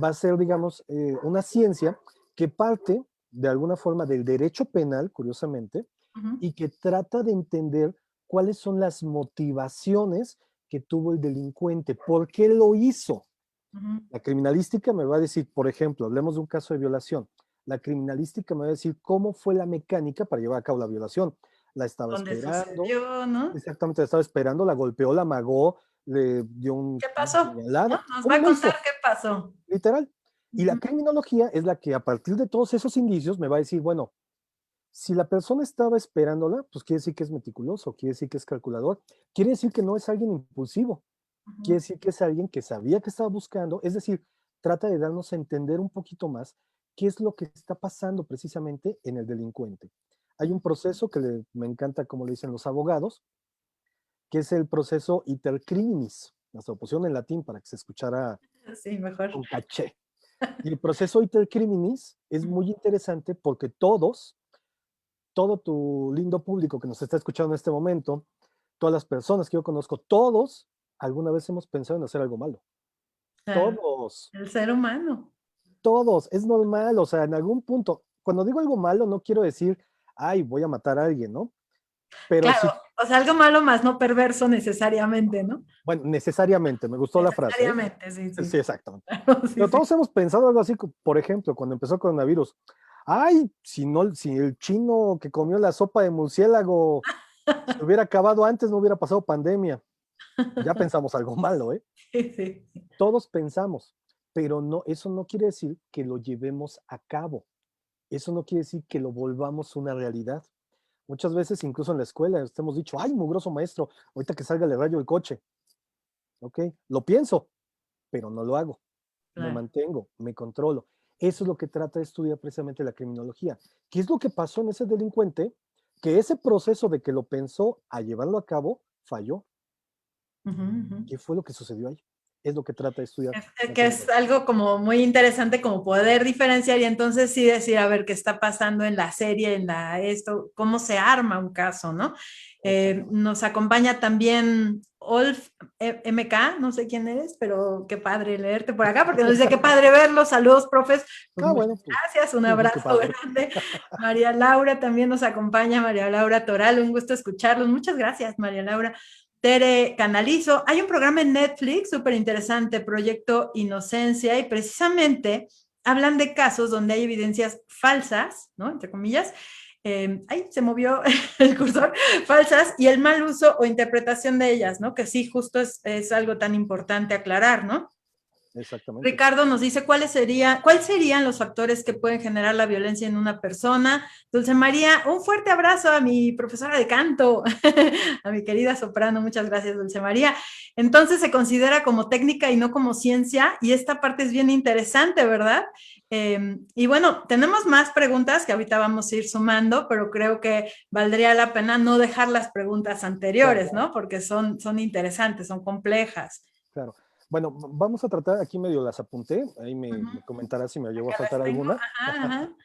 va a ser, digamos, una ciencia que parte de alguna forma del derecho penal, curiosamente,
ujú,
y que trata de entender cuáles son las motivaciones que tuvo el delincuente, por qué lo hizo.
ujú.
La criminalística me va a decir, por ejemplo, hablemos de un caso de violación. La criminalística me va a decir cómo fue la mecánica para llevar a cabo la violación. La estaba
¿Dónde
esperando,
sucedió, no?
exactamente, la estaba esperando, la golpeó, la amagó, le dio
¿Qué
una
pasó?
puñalada.
¿No? Nos va
¿Cómo
a
lo
contar
hizo?
qué pasó.
Literal. Y la
Ujú.
criminología es la que a partir de todos esos indicios me va a decir, bueno, si la persona estaba esperándola, pues quiere decir que es meticuloso, quiere decir que es calculador, quiere decir que no es alguien impulsivo. quiere decir que es alguien que sabía que estaba buscando, es decir, trata de darnos a entender un poquito más qué es lo que está pasando precisamente en el delincuente. Hay un proceso que me encanta como le dicen los abogados, que es el proceso iter criminis, hasta lo pusieron en latín para que se escuchara
Sí, mejor.
con caché. Y el proceso iter criminis es muy interesante porque todos, todo tu lindo público que nos está escuchando en este momento, todas las personas que yo conozco, todos alguna vez hemos pensado en hacer algo malo.
Claro,
Todos,
el ser humano.
todos, es normal, o sea, en algún punto, cuando digo algo malo, no quiero decir, ay, voy a matar a alguien, ¿no? Pero
Claro,
sí,
o sea, algo malo más no perverso necesariamente, ¿no?
bueno, necesariamente, me gustó la frase, ¿eh?
Necesariamente, sí, sí.
Sí, exactamente.
Claro, sí,
Pero
sí.
todos hemos pensado algo así, por ejemplo, cuando empezó el coronavirus. Ay, si no, si el chino que comió la sopa de murciélago se hubiera acabado antes, no hubiera pasado pandemia. Ya pensamos algo malo, ¿eh?
Sí, sí.
Todos pensamos, pero no, eso no quiere decir que lo llevemos a cabo. Eso no quiere decir que lo volvamos una realidad. Muchas veces, incluso en la escuela, hemos dicho, ay, mugroso maestro, ahorita que salga le rayo el coche. Ok, lo pienso, pero no lo hago. Me
Claro.
mantengo, me controlo. Eso es lo que trata de estudiar precisamente la criminología. ¿Qué es lo que pasó en ese delincuente? Que ese proceso de que lo pensó a llevarlo a cabo falló.
Ujú, ujú.
¿Qué fue lo que sucedió ahí? Es lo que trata de estudiar la
Que es
criminología.
algo como muy interesante como poder diferenciar y entonces sí decir, a ver, qué está pasando en la serie, en la esto, cómo se arma un caso, ¿no?
Exactamente.
Nos acompaña también Olf MK, no sé quién eres, pero qué padre leerte por acá, porque nos dice qué padre verlos, saludos, profes, pues
Ah,
muchas
bueno, pues
gracias, un abrazo
qué padre.
grande. María Laura también nos acompaña, María Laura Toral, un gusto escucharlos, muchas gracias, María Laura. Tere Canalizo. Hay un programa en Netflix súper interesante, Proyecto Inocencia, y precisamente hablan de casos donde hay evidencias falsas, ¿no? Entre comillas. Ahí se movió el cursor, falsas, y el mal uso o interpretación de ellas, ¿no? Que sí, justo es algo tan importante aclarar, ¿no?
Exactamente.
Ricardo nos dice cuáles serían los factores que pueden generar la violencia en una persona. Dulce María, un fuerte abrazo a mi profesora de canto, a mi querida soprano. Muchas gracias, Dulce María. Entonces se considera como técnica y no como ciencia, y esta parte es bien interesante, ¿verdad? Y bueno, tenemos más preguntas que ahorita vamos a ir sumando, pero creo que valdría la pena no dejar las preguntas
Claro,
anteriores, ¿no? Porque son interesantes, son complejas.
claro. Bueno, vamos a tratar, aquí medio las apunté, ahí
Uh
me
-huh.
comentarás si me llegó a
Acá
faltar
las tengo.
alguna.
Ajá, ajá.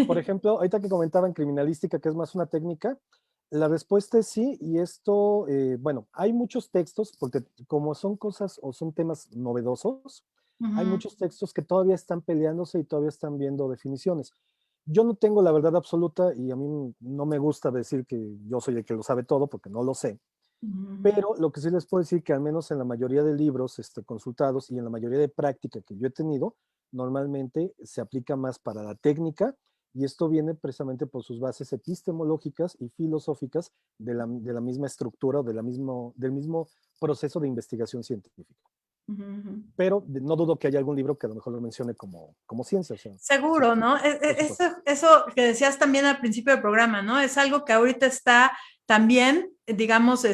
Por ejemplo, ahorita que comentaban criminalística, que es más una técnica, la respuesta es sí, y esto, bueno, hay muchos textos, porque como son cosas o son temas novedosos,
Uh
hay
-huh.
muchos textos que todavía están peleándose y todavía están viendo definiciones. Yo no tengo la verdad absoluta y a mí no me gusta decir que yo soy el que lo sabe todo, porque no lo sé.
Uh -huh.
Pero lo que sí les puedo decir que al menos en la mayoría de libros consultados y en la mayoría de práctica que yo he tenido, normalmente se aplica más para la técnica y esto viene precisamente por sus bases epistemológicas y filosóficas de la misma estructura o del mismo proceso de investigación científica.
Uh -huh.
Pero no dudo que haya algún libro que a lo mejor lo mencione como ciencia. O sea, sí,
Seguro, ¿no?
por supuesto.
Eso que decías también al principio del programa, ¿no? Es algo que ahorita está también, digamos,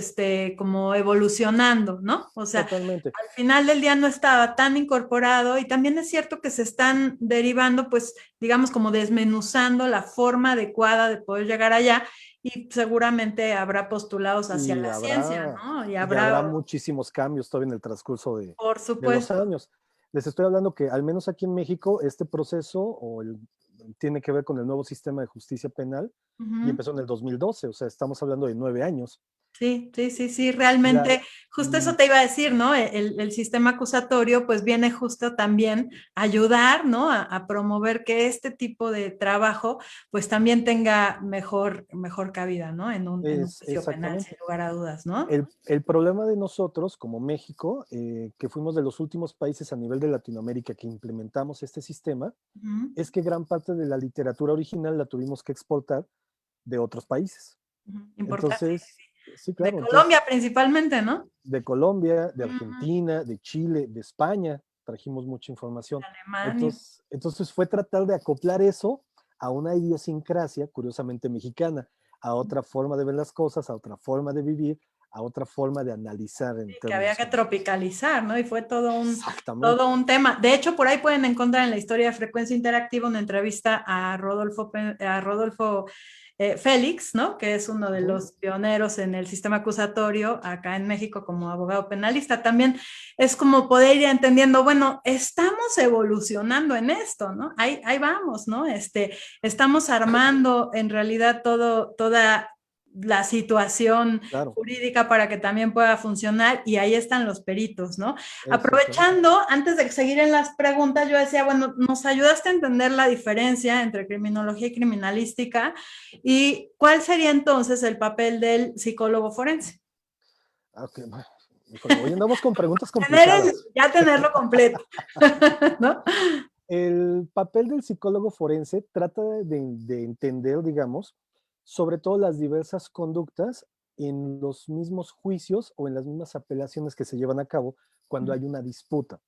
como evolucionando, ¿no? O sea,
Totalmente.
al final del día no estaba tan incorporado y también es cierto que se están derivando, pues, digamos, como desmenuzando la forma adecuada de poder llegar allá y seguramente habrá postulados hacia
Y
la ciencia,
habrá,
¿no? Y
y habrá
habrá,
muchísimos cambios todavía en el transcurso
por
de los
supuesto.
años. Les estoy hablando que al menos aquí en México este proceso tiene que ver con el nuevo sistema de justicia penal
Uh
y
-huh.
empezó en el 2012, o sea, estamos hablando de 9 años.
Sí, sí, sí, sí,
La,
realmente, justo eso
y
te iba a decir, ¿no? El sistema acusatorio pues viene justo también a ayudar, ¿no? A promover que este tipo de trabajo pues también tenga mejor cabida, ¿no? En un
es
juicio penal, sin
exactamente.
lugar a dudas, ¿no?
El problema de nosotros como México, que fuimos de los últimos países a nivel de Latinoamérica que implementamos este sistema,
Uh -huh.
es que gran parte de la literatura original la tuvimos que exportar de otros países.
Uh -huh. Importante.
Entonces, sí,
De
claro, entonces
Colombia principalmente, ¿no?
de Colombia, de
Uh -huh.
Argentina, de Chile, de España, trajimos mucha
De
información.
Alemania.
Entonces fue tratar de acoplar eso a una idiosincrasia, curiosamente mexicana, a otra forma de ver las cosas, a otra forma de vivir, a otra forma de analizar en
Que había
términos
que
generales.
tropicalizar, ¿no? Y fue
Exactamente.
todo un tema. De hecho, por ahí pueden encontrar en la historia de Frecuencia Interactiva una entrevista a Rodolfo Félix, ¿no? Que es uno de
Ujú.
los pioneros en el sistema acusatorio acá en México como abogado penalista. También es como poder ir entendiendo, bueno, estamos evolucionando en esto, ¿no? Ahí vamos, ¿no? Estamos armando en realidad toda la situación
Claro,
jurídica para que también pueda funcionar y ahí están los peritos, ¿no?
exactamente.
Aprovechando, antes de seguir en las preguntas, yo decía, bueno, nos ayudaste a entender la diferencia entre criminología y criminalística y cuál sería entonces el papel del psicólogo forense.
Ok, bueno, híjole, hoy andamos con preguntas complicadas.
Ya tenerlo completo, ¿no?
El papel del psicólogo forense trata de entender, digamos, sobre todo las diversas conductas en los mismos juicios o en las mismas apelaciones que se llevan a cabo cuando hay una disputa.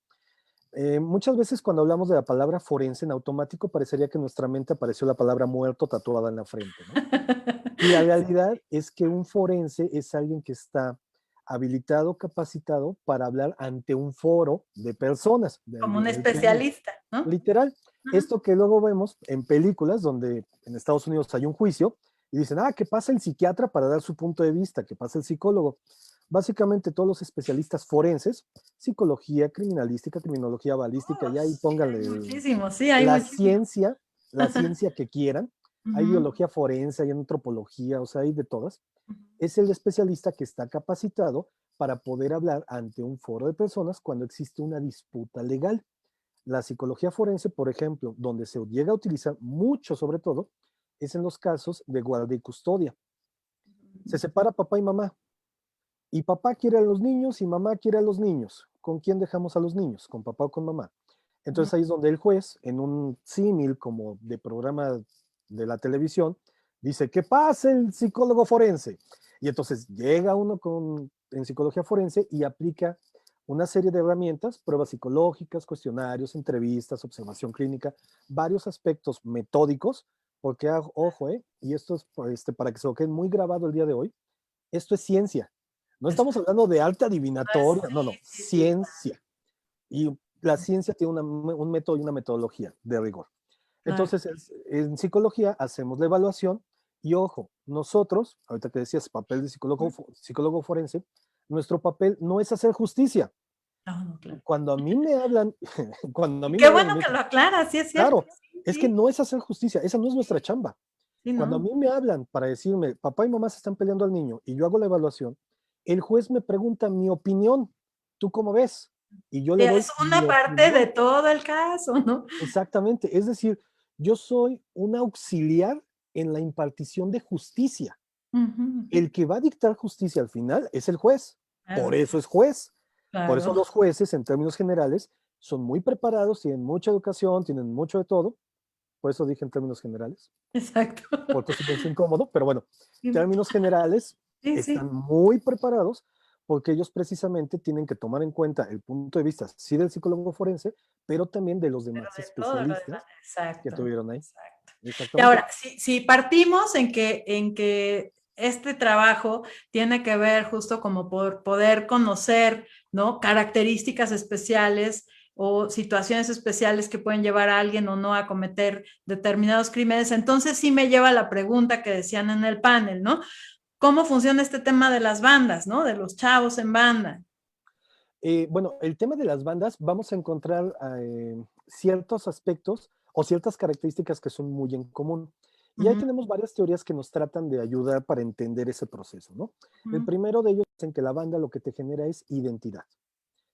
Muchas veces cuando hablamos de la palabra forense en automático parecería que en nuestra mente apareció la palabra muerto tatuada en la frente, ¿no? Y la realidad es que un forense es alguien que está habilitado, capacitado para hablar ante un foro de personas, de ahí
Como un
viene el término.
especialista, ¿no?
Literal,
Ajá.
esto que luego vemos en películas donde en Estados Unidos hay un juicio y dicen, que pasa el psiquiatra para dar su punto de vista, que pasa el psicólogo. Básicamente todos los especialistas forenses, psicología, criminalística, criminología balística, y ahí
Sí, hay
pónganle
muchísimo, sí, hay
la
muchísimo.
ciencia, la ciencia que quieran. Hay
Ujú,
biología forense, hay antropología, o sea, hay de todas.
ujú.
Es el especialista que está capacitado para poder hablar ante un foro de personas cuando existe una disputa legal. La psicología forense, por ejemplo, donde se llega a utilizar mucho sobre todo, es en los casos de guardia y custodia. Se separa papá y mamá, y papá quiere a los niños y mamá quiere a los niños. ¿Con quién dejamos a los niños? ¿Con papá o con mamá? Entonces ahí es donde el juez, en un símil como de programa de la televisión, dice, ¿qué pasa el psicólogo forense? Y entonces llega uno en psicología forense y aplica una serie de herramientas, pruebas psicológicas, cuestionarios, entrevistas, observación clínica, varios aspectos metódicos, porque, ojo, y esto es para que se lo quede muy grabado el día de hoy, esto es ciencia. No estamos hablando de arte adivinatoria, no,
Sí, sí, sí.
ciencia. Y la ciencia tiene un método y una metodología de rigor.
Claro.
Entonces, en psicología hacemos la evaluación y ojo, nosotros, ahorita que decías papel de psicólogo forense, nuestro papel no es hacer justicia.
No, no, claro.
Cuando a mí me hablan, cuando a mí
Qué
me hablan y
bueno
me
que
dicen,
lo aclaras, sí es cierto.
claro,
Sí,
es que
sí,
no es hacer justicia, esa no es nuestra chamba.
sí,
Cuando a
no.
mí me hablan para decirme, papá y mamá se están peleando al niño y yo hago la evaluación, el juez me pregunta mi opinión. ¿Tú cómo ves? Y yo
Sí,
le doy
es
mi
una parte de
opinión.
todo el caso, ¿no?
Exactamente. Es decir, yo soy un auxiliar en la impartición de justicia.
Ujú,
El que va a dictar justicia al final es el juez. Por
claro,
eso es juez. Por eso
claro.
los jueces, en términos generales, son muy preparados, tienen mucha educación, tienen mucho de todo. Por eso dije en términos generales,
Exacto.
porque si no es incómodo, pero bueno,
Sí,
términos generales
sí.
están muy preparados porque ellos precisamente tienen que tomar en cuenta el punto de vista, sí del psicólogo forense, pero también de los
Pero
demás
de todo lo demás.
especialistas que
Exacto,
tuvieron ahí.
exacto. Y
Exactamente.
ahora, si partimos en que este trabajo tiene que ver justo como por poder conocer, ¿no? Características especiales o situaciones especiales que pueden llevar a alguien o no a cometer determinados crímenes. Entonces sí me lleva a la pregunta que decían en el panel, ¿no? ¿Cómo funciona este tema de las bandas, ¿no? De los chavos en banda.
Bueno, el tema de las bandas, vamos a encontrar ciertos aspectos o ciertas características que son muy en común. Y ahí
Ujú,
tenemos varias teorías que nos tratan de ayudar para entender ese proceso, ¿no? El
ujú,
primero de ellos es en que la banda lo que te genera es identidad.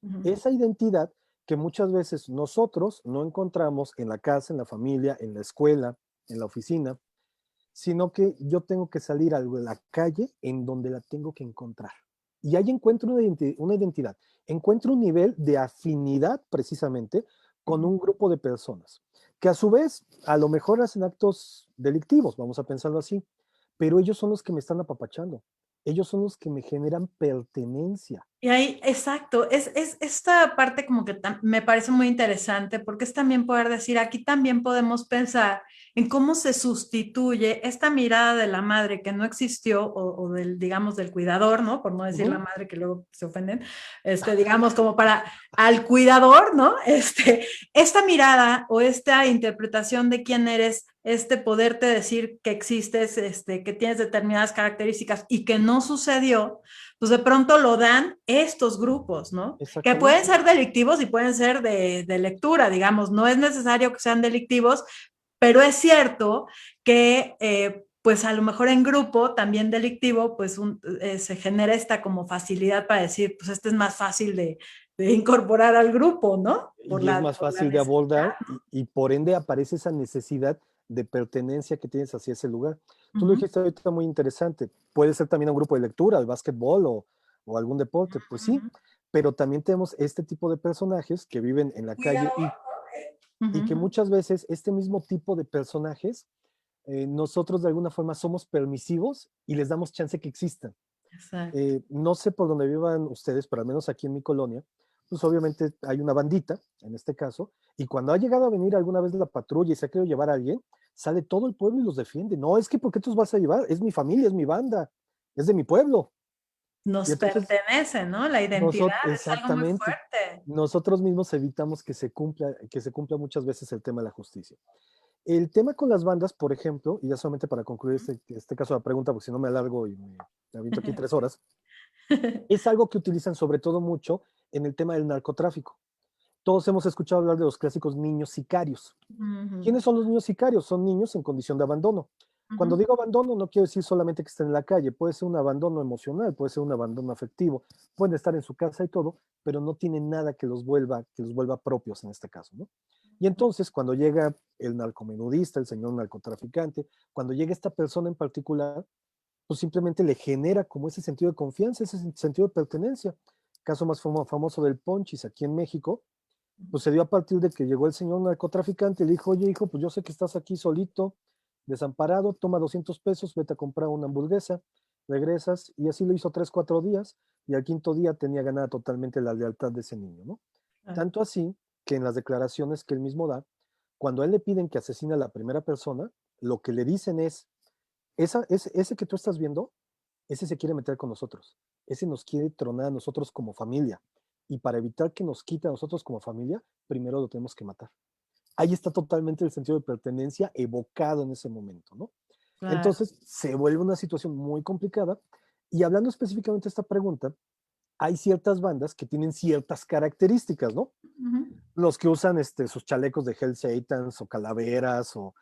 ujú.
Esa identidad que muchas veces nosotros no encontramos en la casa, en la familia, en la escuela, en la oficina, sino que yo tengo que salir a la calle en donde la tengo que encontrar. Y ahí encuentro una identidad, encuentro un nivel de afinidad precisamente con un grupo de personas, que a su vez a lo mejor hacen actos delictivos, vamos a pensarlo así, pero ellos son los que me están apapachando, ellos son los que me generan pertenencia.
Y ahí, exacto, es esta parte como que me parece muy interesante porque es también poder decir, aquí también podemos pensar en cómo se sustituye esta mirada de la madre que no existió o del, digamos, del cuidador, ¿no? Por no decir la
Ujú.
madre que luego se ofenden, digamos, como para al cuidador, ¿no? Esta mirada o esta interpretación de quién eres, poderte decir que existes, que tienes determinadas características y que no sucedió, pues de pronto lo dan estos grupos, ¿no? Que pueden
Exactamente.
ser delictivos y pueden ser de lectura, digamos, no es necesario que sean delictivos, pero es cierto que pues a lo mejor en grupo también delictivo, pues se genera esta como facilidad para decir, pues este es más fácil de incorporar al grupo, ¿no?
Y es más
Por la
fácil de
necesidad.
abordar y por ende aparece esa necesidad de pertenencia que tienes hacia ese lugar.
Uh
Tú lo
-huh.
dijiste ahorita muy interesante. Puede ser también un grupo de lectura, el básquetbol o algún deporte. Pues
Uh
sí,
-huh.
pero también tenemos este tipo de personajes que viven en la calle
Uh
y que
-huh.
muchas veces este mismo tipo de personajes, nosotros de alguna forma somos permisivos y les damos chance que existan.
Exacto.
No sé por dónde vivan ustedes, pero al menos aquí en mi colonia, pues obviamente hay una bandita, en este caso, y cuando ha llegado a venir alguna vez la patrulla y se ha querido llevar a alguien, sale todo el pueblo y los defiende. No, es que ¿por qué tú los vas a llevar? Es mi familia, es mi banda, es de mi pueblo. Y
Nos
entonces,
pertenece, ¿no? La identidad
nosotros,
es algo muy
exactamente,
fuerte.
nosotros mismos evitamos que se cumpla muchas veces el tema de la justicia. El tema con las bandas, por ejemplo, y ya solamente para concluir este caso de la pregunta, porque si no me alargo y me aviento aquí 3 horas, es algo que utilizan sobre todo mucho en el tema del narcotráfico. Todos hemos escuchado hablar de los clásicos niños sicarios.
Uh -huh.
¿Quiénes son los niños sicarios? Son niños en condición de abandono.
Uh
Cuando
-huh.
digo abandono, no quiero decir solamente que estén en la calle, puede ser un abandono emocional, puede ser un abandono afectivo, pueden estar en su casa y todo, pero no tienen nada que los vuelva propios en este caso, ¿no? Y entonces, cuando llega el narcomenudista, el señor narcotraficante, cuando llega esta persona en particular, pues simplemente le genera como ese sentido de confianza, ese sentido de pertenencia. Caso más famoso del Ponchis aquí en México, pues se dio a partir de que llegó el señor narcotraficante y le dijo, oye hijo, pues yo sé que estás aquí solito, desamparado, toma 200 pesos, vete a comprar una hamburguesa, regresas, y así lo hizo 3, 4 días, y al quinto día tenía ganada totalmente la lealtad de ese niño, ¿no?
Ah,
Tanto así que en las declaraciones que él mismo da, cuando a él le piden que asesine a la primera persona, lo que le dicen es, ese que tú estás viendo, ese se quiere meter con nosotros, ese nos quiere tronar a nosotros como familia, y para evitar que nos quite a nosotros como familia, primero lo tenemos que matar. Ahí está totalmente el sentido de pertenencia evocado en ese momento, ¿no?
claro.
Entonces se vuelve una situación muy complicada, y hablando específicamente de esta pregunta, hay ciertas bandas que tienen ciertas características, ¿no?
Uh -huh.
Los que usan sus chalecos de Hell Satans o calaveras o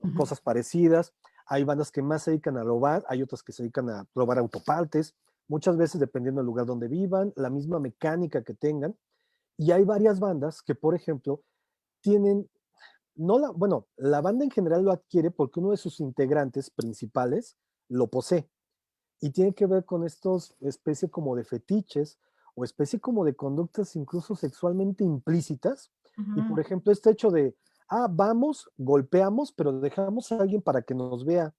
Uh -huh.
cosas parecidas. Hay bandas que más se dedican a robar, hay otras que se dedican a robar autopartes, muchas veces dependiendo del lugar donde vivan, la misma mecánica que tengan. Y hay varias bandas que, por ejemplo, tienen, no la, bueno, la banda en general lo adquiere porque uno de sus integrantes principales lo posee. Y tiene que ver con estos especie como de fetiches o especie como de conductas incluso sexualmente implícitas.
Uh
Y
-huh.
por ejemplo, este hecho de, vamos, golpeamos, pero dejamos a alguien para que nos vea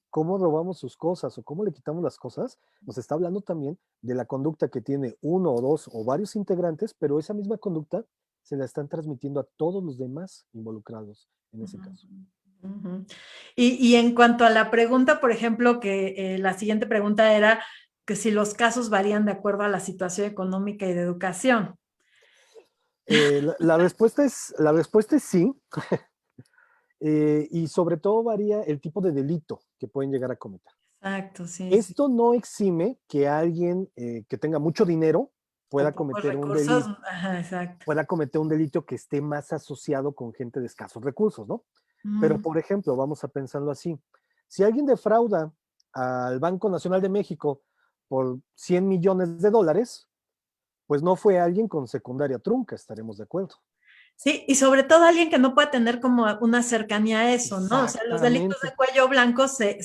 cómo robamos sus cosas o cómo le quitamos las cosas, nos está hablando también de la conducta que tiene uno o dos o varios integrantes, pero esa misma conducta se la están transmitiendo a todos los demás involucrados en ese caso.
Uh -huh. Y en cuanto a la pregunta, por ejemplo, que la siguiente pregunta era que si los casos varían de acuerdo a la situación económica y de educación.
La respuesta es sí, y sobre todo varía el tipo de delito que pueden llegar a cometer.
Exacto, sí, sí.
Esto no exime que alguien que tenga mucho dinero
O
pueda
pocos
cometer un
recursos,
delito,
ajá, exacto.
que esté más asociado con gente de escasos recursos, ¿no? Pero,
Mm,
por ejemplo, vamos a pensarlo así. Si alguien defrauda al Banco Nacional de México por $100 millones, pues no fue alguien con secundaria trunca, estaremos de acuerdo.
sí, y sobre todo alguien que no pueda tener como una cercanía a eso, ¿no? O sea, los delitos de
Exactamente.
cuello blanco se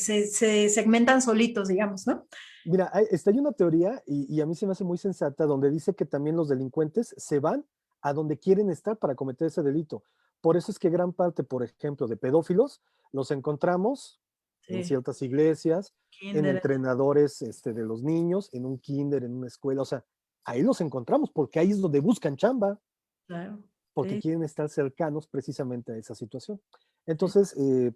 segmentan solitos, digamos, ¿no?
Mira, hay una teoría y a mí se me hace muy sensata donde dice que también los delincuentes se van a donde quieren estar para cometer ese delito. Por eso es que gran parte, por ejemplo, de pedófilos los encontramos en
Sí,
ciertas iglesias, en
kinder.
entrenadores de los niños, en un kinder, en una escuela. O sea, ahí los encontramos, porque ahí es donde buscan chamba,
Claro,
porque
sí,
quieren estar cercanos precisamente a esa situación.
sí,
Entonces,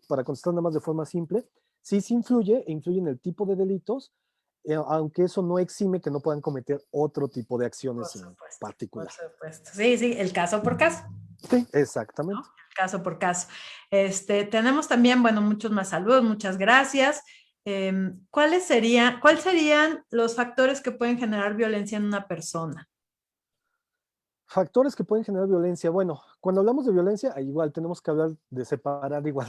para contestar nada más de forma simple, sí, sí influye, influye en el tipo de delitos, aunque eso no exime que no puedan cometer otro tipo de
por
acciones en
supuesto, por
particular.
supuesto. Sí, sí, el caso por caso,
Sí,
¿no?
exactamente.
El caso por caso. Tenemos también, bueno, muchos más saludos, muchas gracias. ¿Cuáles serían los factores que pueden generar violencia en una persona?
Factores que pueden generar violencia. Bueno, cuando hablamos de violencia, igual tenemos que hablar de separar igual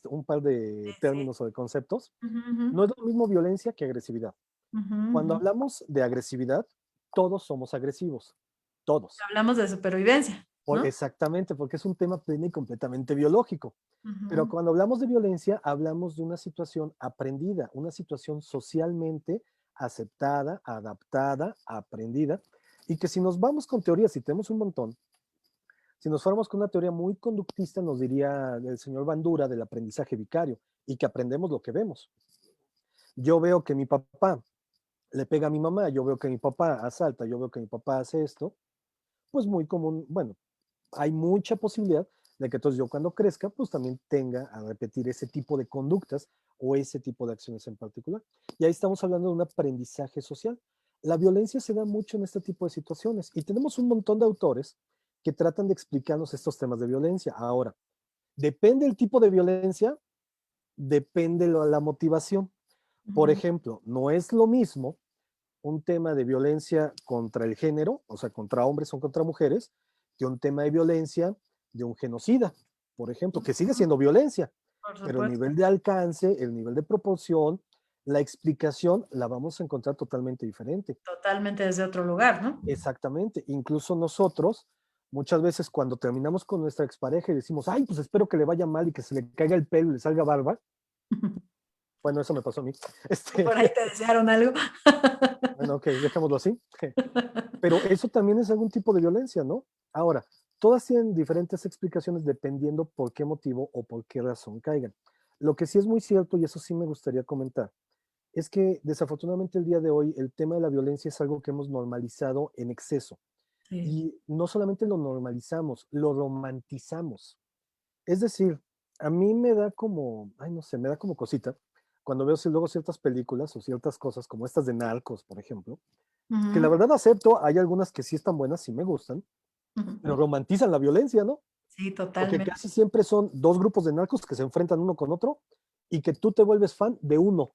un par
Sí,
de
sí.
términos o de conceptos.
Ujú, ujú,
No es lo mismo violencia que agresividad.
ujú,
Cuando
ujú.
hablamos de agresividad, todos somos agresivos, todos.
Hablamos de supervivencia, ¿no?
Exactamente, porque es un tema pleno y completamente biológico. Pero
Ujú.
cuando hablamos de violencia, hablamos de una situación aprendida, una situación socialmente aceptada, adaptada, aprendida, y que si nos vamos con teorías, y tenemos un montón, si nos fuéramos con una teoría muy conductista, nos diría el señor Bandura del aprendizaje vicario, y que aprendemos lo que vemos. Yo veo que mi papá le pega a mi mamá, yo veo que mi papá asalta, yo veo que mi papá hace esto, pues muy común, bueno, hay mucha posibilidad de que entonces yo cuando crezca, pues también tenga a repetir ese tipo de conductas o ese tipo de acciones en particular. Y ahí estamos hablando de un aprendizaje social. La violencia se da mucho en este tipo de situaciones y tenemos un montón de autores que tratan de explicarnos estos temas de violencia. Ahora, depende del tipo de violencia, depende la motivación. Por
Ujú.
ejemplo, no es lo mismo un tema de violencia contra el género, o sea, contra hombres o contra mujeres, que un tema de violencia de un genocida, por ejemplo, que sigue
Ujú.
siendo violencia,
Por
pero el
supuesto,
nivel de alcance, el nivel de proporción, la explicación la vamos a encontrar totalmente diferente.
totalmente desde otro lugar, ¿no?
Exactamente, incluso nosotros, muchas veces cuando terminamos con nuestra expareja y decimos, ay, pues espero que le vaya mal y que se le caiga el pelo y le salga barba, bueno, eso me pasó a mí.
Por ahí te desearon algo.
Bueno, ok, dejémoslo así. Pero eso también es algún tipo de violencia, ¿no? Ahora, todas tienen diferentes explicaciones dependiendo por qué motivo o por qué razón caigan. Lo que sí es muy cierto, y eso sí me gustaría comentar, es que desafortunadamente el día de hoy el tema de la violencia es algo que hemos normalizado en exceso.
Sí.
Y no solamente lo normalizamos, lo romantizamos. Es decir, a mí me da como, ay, no sé, me da como cosita cuando veo luego ciertas películas o ciertas cosas como estas de Narcos, por ejemplo, que la
Ujú,
verdad acepto, hay algunas que sí están buenas, sí me gustan, pero
ujú.
romantizan la violencia, ¿no?
Sí,
Porque
totalmente.
casi siempre son dos grupos de narcos que se enfrentan uno con otro y que tú te vuelves fan de uno,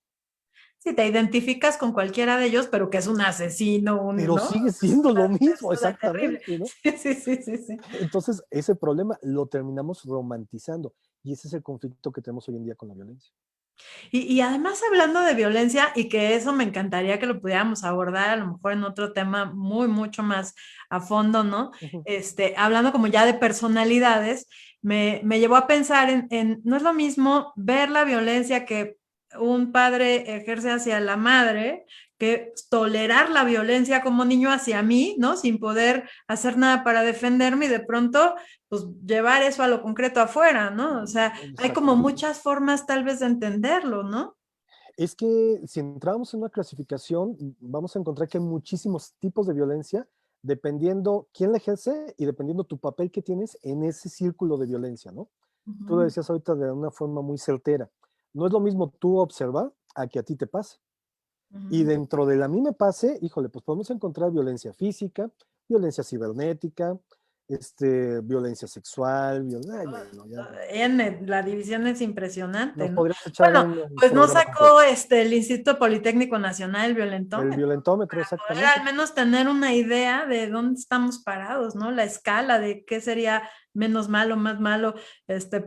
Sí, te identificas con cualquiera de ellos, pero que es un asesino,
pero
¿no?
sigue
Es
siendo lo
una
mismo,
persona terrible.
exactamente, ¿no?
Sí, sí, sí, sí, sí.
Entonces, ese problema lo terminamos romantizando y ese es el conflicto que tenemos hoy en día con la violencia.
Y además hablando de violencia, y que eso me encantaría que lo pudiéramos abordar a lo mejor en otro tema mucho más a fondo, ¿no?
Ujú.
Hablando como ya de personalidades, me llevó a pensar no es lo mismo ver la violencia que un padre ejerce hacia la madre que tolerar la violencia como niño hacia mí, ¿no? Sin poder hacer nada para defenderme y de pronto, pues llevar eso a lo concreto afuera, ¿no? O sea, hay como
Exactamente.
muchas formas tal vez de entenderlo, ¿no?
Es que si entramos en una clasificación, vamos a encontrar que hay muchísimos tipos de violencia dependiendo quién la ejerce y dependiendo tu papel que tienes en ese círculo de violencia, ¿no? Tú lo
Ujú,
decías ahorita de una forma muy certera. No es lo mismo tú observar a que a ti te pase. Y
ujú.
dentro de la mí me pase, híjole, pues podemos encontrar violencia física, violencia cibernética, violencia sexual, ay, bueno, ya
La división es impresionante,
nos
¿no?
podríamos echar
Bueno,
un
pues no
programa completo.
sacó el Instituto Politécnico Nacional el
El
violentómetro,
violentómetro,
poder al
exactamente.
menos tener una idea de dónde estamos parados, ¿no? La escala de qué sería menos malo, más malo,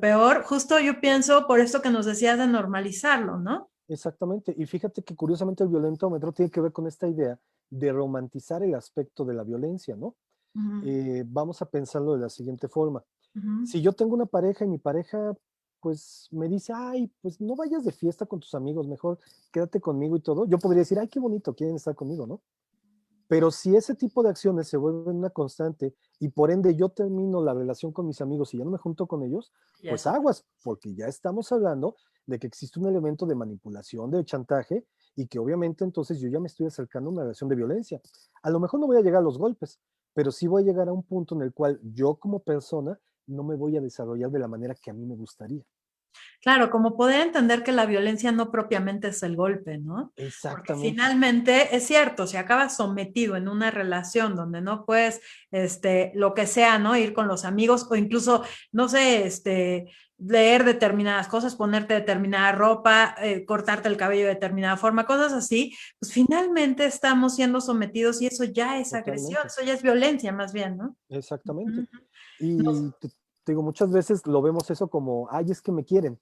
peor. Justo yo pienso por esto que nos decías de normalizarlo, ¿no?
Exactamente. Y fíjate que curiosamente el violentómetro tiene que ver con esta idea de romantizar el aspecto de la violencia, ¿no?
Ujú,
Vamos a pensarlo de la siguiente forma.
ujú.
Si yo tengo una pareja y mi pareja pues me dice, ay, pues no vayas de fiesta con tus amigos, mejor quédate conmigo y todo, yo podría decir, ay, qué bonito, quieren estar conmigo, ¿no? Pero si ese tipo de acciones se vuelven una constante y por ende yo termino la relación con mis amigos y ya no me junto con ellos,
Ya
pues
es otra.
aguas, porque ya estamos hablando de que existe un elemento de manipulación, de chantaje y que obviamente entonces yo ya me estoy acercando a una relación de violencia. A lo mejor no voy a llegar a los golpes, pero sí voy a llegar a un punto en el cual yo como persona no me voy a desarrollar de la manera que a mí me gustaría.
Claro, como poder entender que la violencia no propiamente es el golpe, ¿no? Porque
Exactamente,
finalmente es cierto, si acabas sometido en una relación donde no puedes, lo que sea, ¿no? Ir con los amigos o incluso, no sé, leer determinadas cosas, ponerte determinada ropa, cortarte el cabello de determinada forma, cosas así, pues finalmente estamos siendo sometidos y eso ya es agresión,
totalmente,
eso ya es violencia más bien, ¿no?
exactamente.
Ujú.
Y
Nos-
te digo, muchas veces lo vemos eso como, ay, es que me quieren.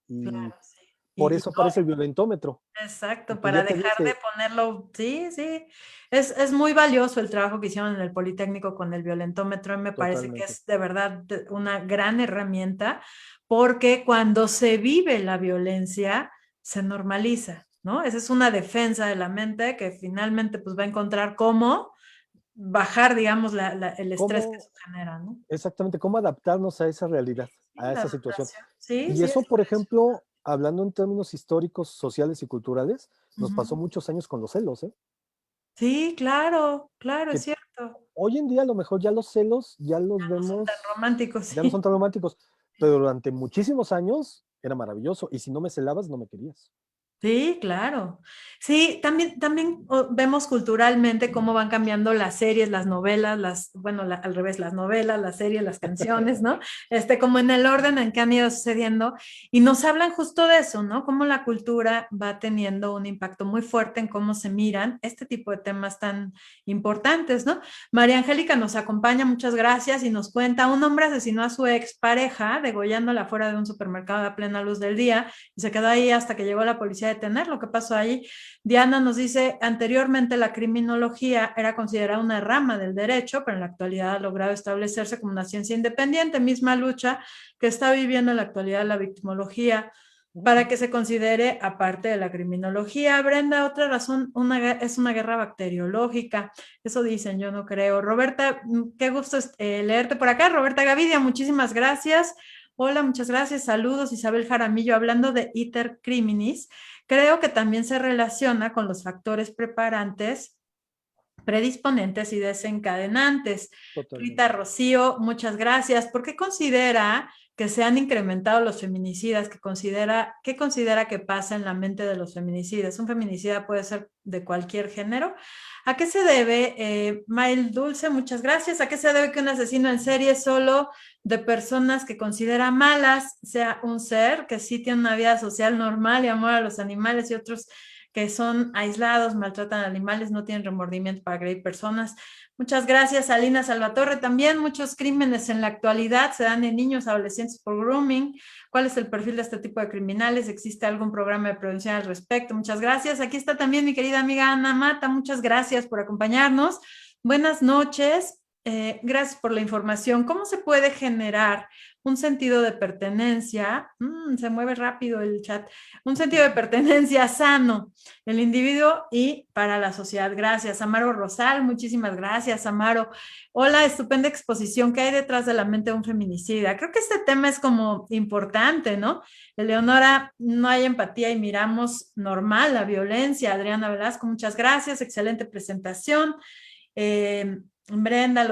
Y
claro, sí.
por
Y
eso
no,
aparece el violentómetro,
exacto,
porque ya
para
te
dejar de
dice
ponerlo, sí, sí. Es muy valioso el trabajo que hicieron en el Politécnico con el violentómetro. Me parece que
totalmente.
es de verdad una gran herramienta porque cuando se vive la violencia, se normaliza, ¿no? Esa es una defensa de la mente que finalmente pues va a encontrar cómo bajar, digamos, el estrés que
¿Cómo,
eso genera, ¿no?
exactamente, cómo adaptarnos a esa realidad,
Sí,
a
la
esa situación?
adaptación. Sí,
Y
sí,
eso,
es
por
por eso.
ejemplo, hablando en términos históricos, sociales y culturales, nos pasó
Ujú.
muchos años con los celos, ¿eh?
Sí, claro, claro, es
Que
cierto.
hoy en día a lo mejor ya los celos ya los
No son tan
vemos,
románticos,
ya no son
sí.
tan románticos, pero durante muchísimos años era maravilloso. Y si no me celabas, no me querías.
Sí, claro. Sí, también vemos culturalmente cómo van cambiando las series, las novelas, bueno, al revés, las novelas, las series, las canciones, ¿no? Como en el orden en que han ido sucediendo y nos hablan justo de eso, ¿no? Cómo la cultura va teniendo un impacto muy fuerte en cómo se miran este tipo de temas tan importantes, ¿no? María Angélica nos acompaña, muchas gracias, y nos cuenta, un hombre asesinó a su expareja, degollándola fuera de un supermercado a plena luz del día y se quedó ahí hasta que llegó la policía a detenerlo. ¿Qué pasó ahí? Diana nos dice, anteriormente la criminología era considerada una rama del derecho, pero en la actualidad ha logrado establecerse como una ciencia independiente, misma lucha que está viviendo en la actualidad la victimología para que se considere aparte de la criminología. Brenda, otra razón es una guerra bacteriológica. Eso dicen, yo no creo. Roberta, qué gusto leerte por acá. Roberta Gavidia, muchísimas gracias. Hola, muchas gracias. Saludos, Isabel Jaramillo. Hablando de iter criminis, creo que también se relaciona con los factores preparantes, predisponentes y desencadenantes. Rita
Totalmente.
Rocío, muchas gracias. ¿Por qué considera que se han incrementado los feminicidas? ¿Qué considera que pasa en la mente de los feminicidas? ¿Un feminicida puede ser de cualquier género? ¿A qué se debe, Mael Dulce, muchas gracias? ¿A qué se debe que un asesino en serie solo de personas que considera malas sea un ser que sí tiene una vida social normal y amor a los animales y otros que son aislados, maltratan animales, no tienen remordimiento para agredir personas? Muchas gracias, Alina Salvatore. También muchos crímenes en la actualidad se dan en niños, adolescentes por grooming. ¿Cuál es el perfil de este tipo de criminales? ¿Existe algún programa de prevención al respecto? Muchas gracias. Aquí está también mi querida amiga Ana Mata. Muchas gracias por acompañarnos. Buenas noches. Gracias por la información. ¿Cómo se puede generar un sentido de pertenencia? Se mueve rápido el chat. Un sentido de pertenencia sano el individuo y para la sociedad. Gracias, Amaro Rosal, muchísimas gracias, Amaro. Hola, estupenda exposición. ¿Qué hay detrás de la mente de un feminicida? Creo que este tema es como importante, ¿no? Eleonora, no hay empatía y miramos normal la violencia. Adriana Velasco, muchas gracias, excelente presentación. Brenda,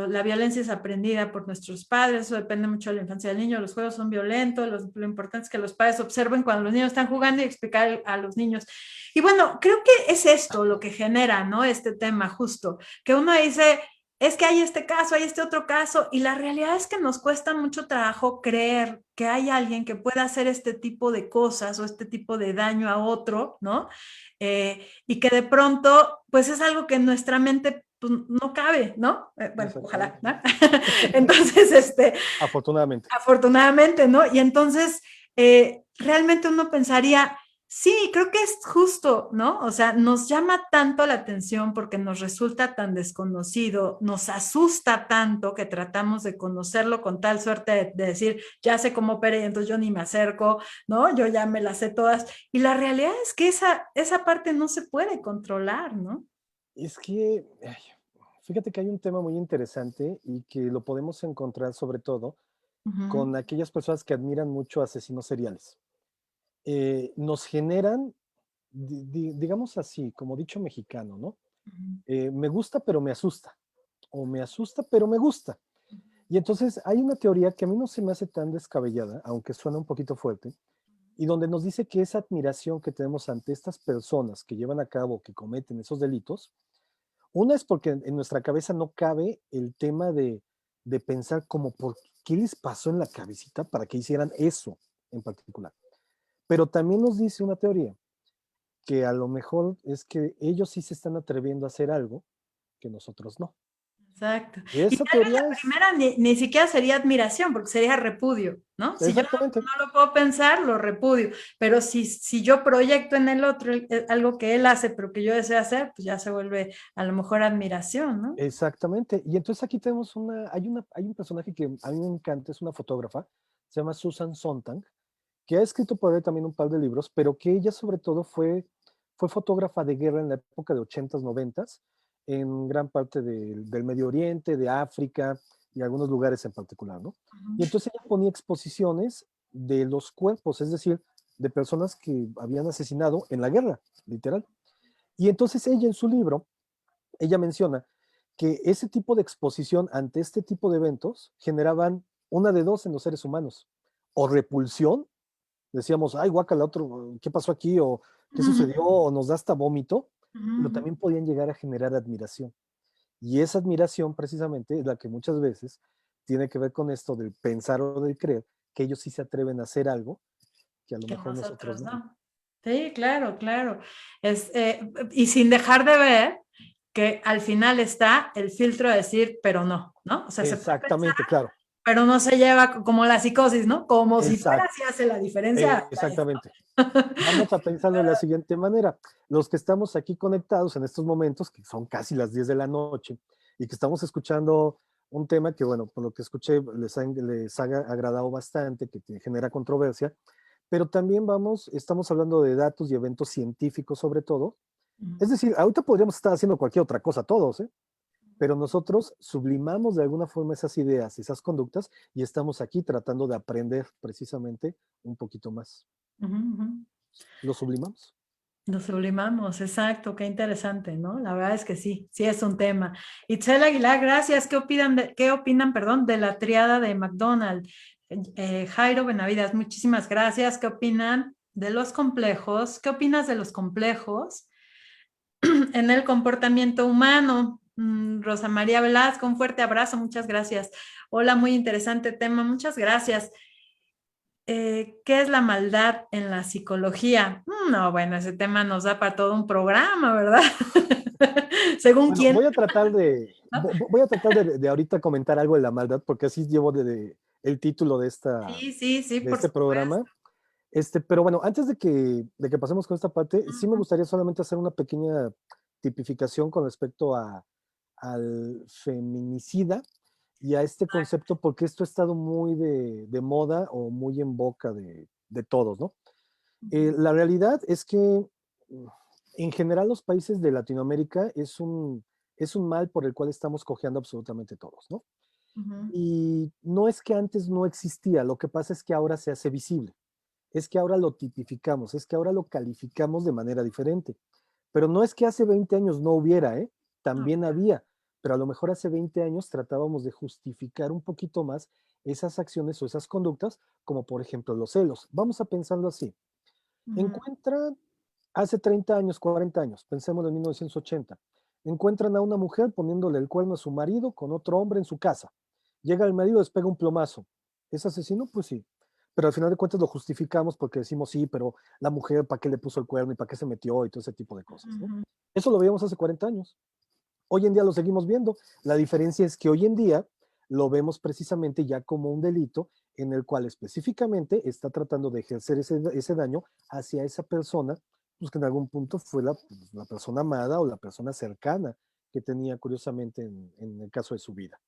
la violencia es aprendida por nuestros padres, eso depende mucho de la infancia del niño, los juegos son violentos, lo importante es que los padres observen cuando los niños están jugando y explicar a los niños. Y bueno, creo que es esto lo que genera, ¿no? Este tema justo, que uno dice, es que hay este caso, hay este otro caso, y la realidad es que nos cuesta mucho trabajo creer que hay alguien que pueda hacer este tipo de cosas o este tipo de daño a otro, ¿no? Y que de pronto, pues es algo que en nuestra mente pues, no cabe, ¿no? Bueno, ojalá,
Exactamente.
¿no? Entonces,
Afortunadamente.
afortunadamente, ¿no? Y entonces, realmente uno pensaría, sí, creo que es justo, ¿no? O sea, nos llama tanto la atención porque nos resulta tan desconocido, nos asusta tanto que tratamos de conocerlo con tal suerte de decir, ya sé cómo opera y entonces yo ni me acerco, ¿no? Yo ya me las sé todas. Y la realidad es que esa parte no se puede controlar, ¿no?
Es que, ay, fíjate que hay un tema muy interesante y que lo podemos encontrar sobre todo
Uh -huh.
con aquellas personas que admiran mucho a asesinos seriales. Nos generan digamos así, como dicho mexicano, ¿no?
Ujú.
Me gusta, pero me asusta. O me asusta, pero me gusta. Y entonces hay una teoría que a mí no se me hace tan descabellada, aunque suena un poquito fuerte, y donde nos dice que esa admiración que tenemos ante estas personas que llevan a cabo, que cometen esos delitos, una es porque en nuestra cabeza no cabe el tema de pensar como por qué les pasó en la cabecita para que hicieran eso en particular. Pero también nos dice una teoría que a lo mejor es que ellos sí se están atreviendo a hacer algo que nosotros no.
Exacto. Y
Esa
tal vez
teoría
la
es
primera ni siquiera sería admiración, porque sería repudio, ¿no? Si yo
exactamente,
no lo puedo pensar, lo repudio. Pero si yo proyecto en el otro algo que él hace, pero que yo deseo hacer, pues ya se vuelve a lo mejor admiración, ¿no?
exactamente. Y entonces aquí tenemos hay un personaje que a mí me encanta, es una fotógrafa, se llama Susan Sontag, que ha escrito por ahí también un par de libros, pero que ella sobre todo fue fotógrafa de guerra en la época de 80s, 90s, en gran parte del Medio Oriente, de África y algunos lugares en particular, ¿no? Y
Ujú.
entonces ella ponía exposiciones de los cuerpos, es decir, de personas que habían asesinado en la guerra, literal. Y entonces ella en su libro, ella menciona que ese tipo de exposición ante este tipo de eventos generaban una de dos en los seres humanos, o repulsión, decíamos, ay, guácala, otro, ¿qué pasó aquí? O ¿qué sucedió? O nos da hasta vómito, pero
Ujú.
también podían llegar a generar admiración. Y esa admiración precisamente es la que muchas veces tiene que ver con esto del pensar o del creer, que ellos sí se atreven a hacer algo que a lo
Que
mejor nosotros
nosotros
no.
no. Sí, claro, claro. Y sin dejar de ver que al final está el filtro de decir, pero no, ¿no? O sea, se puede pensar,
Exactamente, claro.
pero no se lleva como la psicosis, ¿no? Como si fuera
Exacto,
si hace la diferencia.
exactamente. Vamos a pensarlo de la siguiente manera. Los que estamos aquí conectados en estos momentos, que son casi las 10 de la noche, y que estamos escuchando un tema que, bueno, por lo que escuché, les ha agradado bastante, que genera controversia, pero también estamos hablando de datos y eventos científicos sobre todo. Es decir, ahorita podríamos estar haciendo cualquier otra cosa todos, ¿eh? Pero nosotros sublimamos de alguna forma esas ideas, esas conductas, y estamos aquí tratando de aprender precisamente un poquito más.
Ujú, ujú.
Lo sublimamos.
Lo sublimamos, exacto, qué interesante, ¿no? La verdad es que sí, sí es un tema. Itzel Aguilar, gracias. Qué opinan, perdón, de la triada de McDonald's? Jairo Benavides, muchísimas gracias. ¿Qué opinan de los complejos? ¿Qué opinas de los complejos en el comportamiento humano? Rosa María Velasco, un fuerte abrazo, muchas gracias. Hola, muy interesante tema, muchas gracias. ¿Qué es la maldad en la psicología? No, bueno, ese tema nos da para todo un programa, ¿verdad? Según
Bueno,
quién, ¿no?
voy a tratar de ahorita comentar algo de la maldad, porque así llevo el título
Sí, sí, sí,
de
por
este programa.
supuesto.
Pero bueno, antes de que pasemos con esta parte, sí me gustaría solamente hacer una pequeña tipificación con respecto al feminicida y a este concepto, porque esto ha estado muy de moda o muy en boca de todos, ¿no? La realidad es que en general los países de Latinoamérica es un mal por el cual estamos cojeando absolutamente todos, ¿no?
Ujú,
Y no es que antes no existía, lo que pasa es que ahora se hace visible, es que ahora lo tipificamos, es que ahora lo calificamos de manera diferente. Pero no es que hace 20 años no hubiera, ¿eh?
no,
También había, pero a lo mejor hace 20 años tratábamos de justificar un poquito más esas acciones o esas conductas, como por ejemplo los celos. Vamos a pensarlo así.
ujú,
Encuentran hace 30 años, 40 años, pensemos en 1980, encuentran a una mujer poniéndole el cuerno a su marido con otro hombre en su casa. Llega el marido, les pega un plomazo. ¿Es asesino? Pues sí. Pero al final de cuentas lo justificamos porque decimos sí, pero la mujer, ¿para qué le puso el cuerno y para qué se metió y todo ese tipo de cosas, ¿no?
ujú.
Eso lo veíamos hace 40 años. Hoy en día lo seguimos viendo. La diferencia es que hoy en día lo vemos precisamente ya como un delito en el cual específicamente está tratando de ejercer ese daño hacia esa persona, pues que en algún punto fue la persona amada o la persona cercana que tenía curiosamente en el caso de su vida.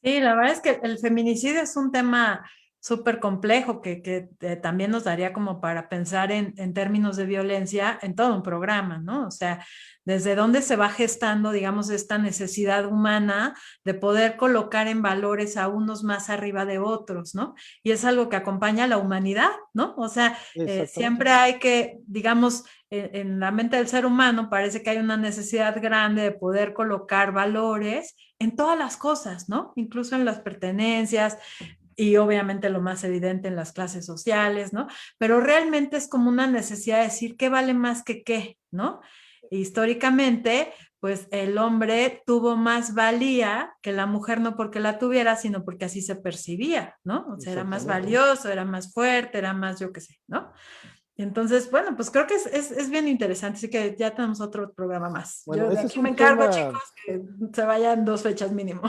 Sí, la verdad es que el feminicidio es un tema súper complejo que también nos daría como para pensar en términos de violencia en todo un programa, ¿no? O sea, desde dónde se va gestando, digamos, esta necesidad humana de poder colocar en valores a unos más arriba de otros, ¿no? Y es algo que acompaña a la humanidad, ¿no? O sea,
Exactamente.
siempre hay que, digamos, en la mente del ser humano parece que hay una necesidad grande de poder colocar valores en todas las cosas, ¿no? Incluso en las pertenencias, y obviamente lo más evidente en las clases sociales, ¿no? Pero realmente es como una necesidad de decir qué vale más que qué, ¿no? Históricamente, pues el hombre tuvo más valía que la mujer, no porque la tuviera, sino porque así se percibía, ¿no? O sea, era más
Exactamente.
valioso, era más fuerte, era más, yo qué sé, ¿no? Entonces, bueno, pues creo que es bien interesante, así que ya tenemos otro programa más.
Bueno,
Yo de
ese es
aquí me
un
encargo,
tema,
chicos, que se vayan 2 fechas mínimo.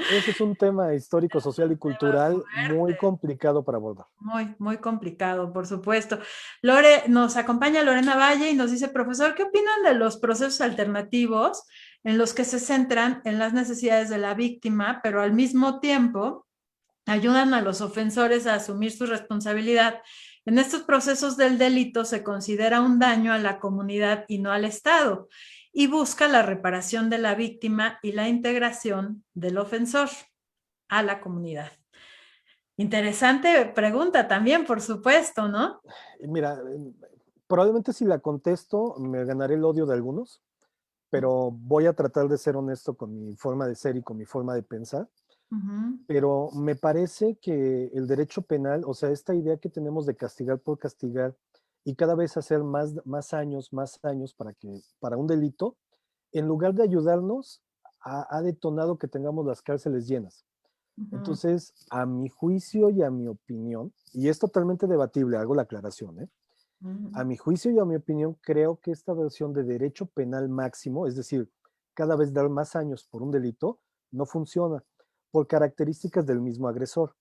ese es un tema histórico, social y cultural muy complicado para abordar.
Muy, muy complicado, por supuesto. Lore, nos acompaña Lorena Valle y nos dice, profesor, ¿qué opinan de los procesos alternativos en los que se centran en las necesidades de la víctima, pero al mismo tiempo ayudan a los ofensores a asumir su responsabilidad? En estos procesos del delito se considera un daño a la comunidad y no al Estado, y busca la reparación de la víctima y la integración del ofensor a la comunidad. Interesante pregunta también, por supuesto, ¿no?
Y mira, probablemente si la contesto me ganaré el odio de algunos, pero voy a tratar de ser honesto con mi forma de ser y con mi forma de pensar.
Ujú,
Pero me parece que el derecho penal, o sea, esta idea que tenemos de castigar por castigar y cada vez hacer más años para un delito, en lugar de ayudarnos, ha detonado que tengamos las cárceles llenas.
ujú,
Entonces, a mi juicio y a mi opinión, y es totalmente debatible, hago la aclaración, ¿eh? A
ujú,
mi juicio y a mi opinión, creo que esta versión de derecho penal máximo, es decir, cada vez dar más años por un delito, no funciona por características del mismo agresor.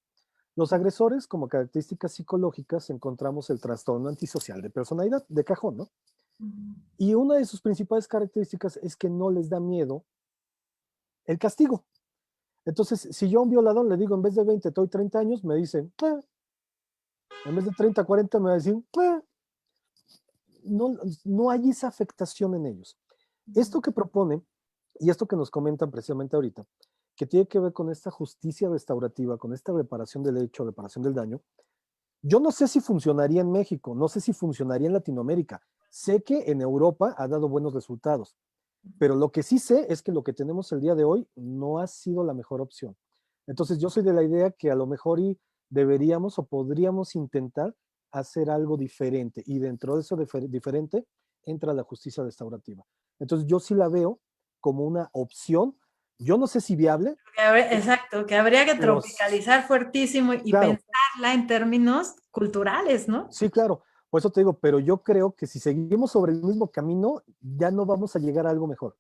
Los agresores, como características psicológicas, encontramos el trastorno antisocial de personalidad, de cajón, ¿no?
ujú.
Y una de sus principales características es que no les da miedo el castigo. Entonces, si yo a un violador le digo en vez de 20, te doy 30 años, me dicen, en vez de 30, 40, me va a decir, no, no hay esa afectación en ellos. Esto que propone y esto que nos comentan precisamente ahorita, que tiene que ver con esta justicia restaurativa, con esta reparación del hecho, reparación del daño, yo no sé si funcionaría en México, no sé si funcionaría en Latinoamérica. Sé que en Europa ha dado buenos resultados, pero lo que sí sé es que lo que tenemos el día de hoy no ha sido la mejor opción. Entonces yo soy de la idea que a lo mejor y deberíamos o podríamos intentar hacer algo diferente y dentro de eso diferente entra la justicia restaurativa. Entonces yo sí la veo como una opción, yo no sé si viable,
Exacto, que habría que
pero
tropicalizar fuertísimo y
claro,
pensarla en términos culturales, ¿no?
sí, claro, por eso te digo, pero yo creo que si seguimos sobre el mismo camino, ya no vamos a llegar a algo mejor.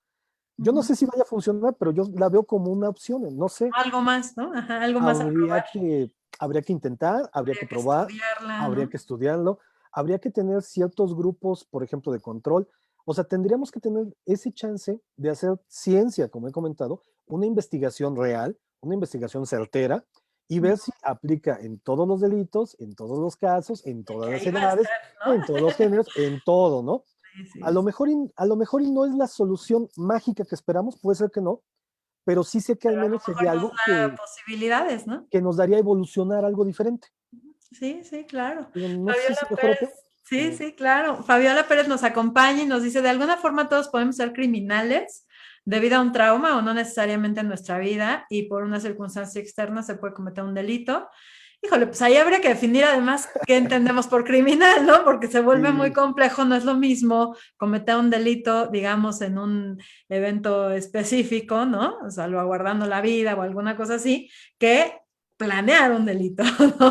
Yo no
Ujú.
sé si vaya a funcionar, pero yo la veo como una opción, no sé,
Algo más, ¿no? Ajá, algo más a
habría
probar.
que, habría que intentar, habría que
Habría que
probar,
estudiarla,
habría
¿no?
que estudiarlo, habría que tener ciertos grupos, por ejemplo, de control. O sea, tendríamos que tener ese chance de hacer ciencia, como he comentado, una investigación real, una investigación certera y ver si aplica en todos los delitos, en todos los casos, en
Y
todas las
ahí va a
edades,
estar, ¿no?
en todos los géneros, en todo, ¿no?
Sí,
A
sí,
lo
sí.
mejor a lo mejor y no es la solución mágica que esperamos, puede ser que no, pero sí sé que al
Pero a lo
menos
mejor
sería
nos
algo
da posibilidades, ¿no?
que nos daría evolucionar algo diferente.
Sí, sí, claro.
Digo, no sé si
Fabiola
mejor o peor,
Pérez, sí,
pero
sí, claro. Fabiola Pérez nos acompaña y nos dice, de alguna forma todos podemos ser criminales debido a un trauma o no necesariamente en nuestra vida y por una circunstancia externa se puede cometer un delito. Híjole, pues ahí habría que definir además qué entendemos por criminal, ¿no? Porque se vuelve muy
sí,
complejo, no es lo mismo cometer un delito, digamos, en un evento específico, ¿no? Salvaguardando la vida o alguna cosa así, que planear un delito,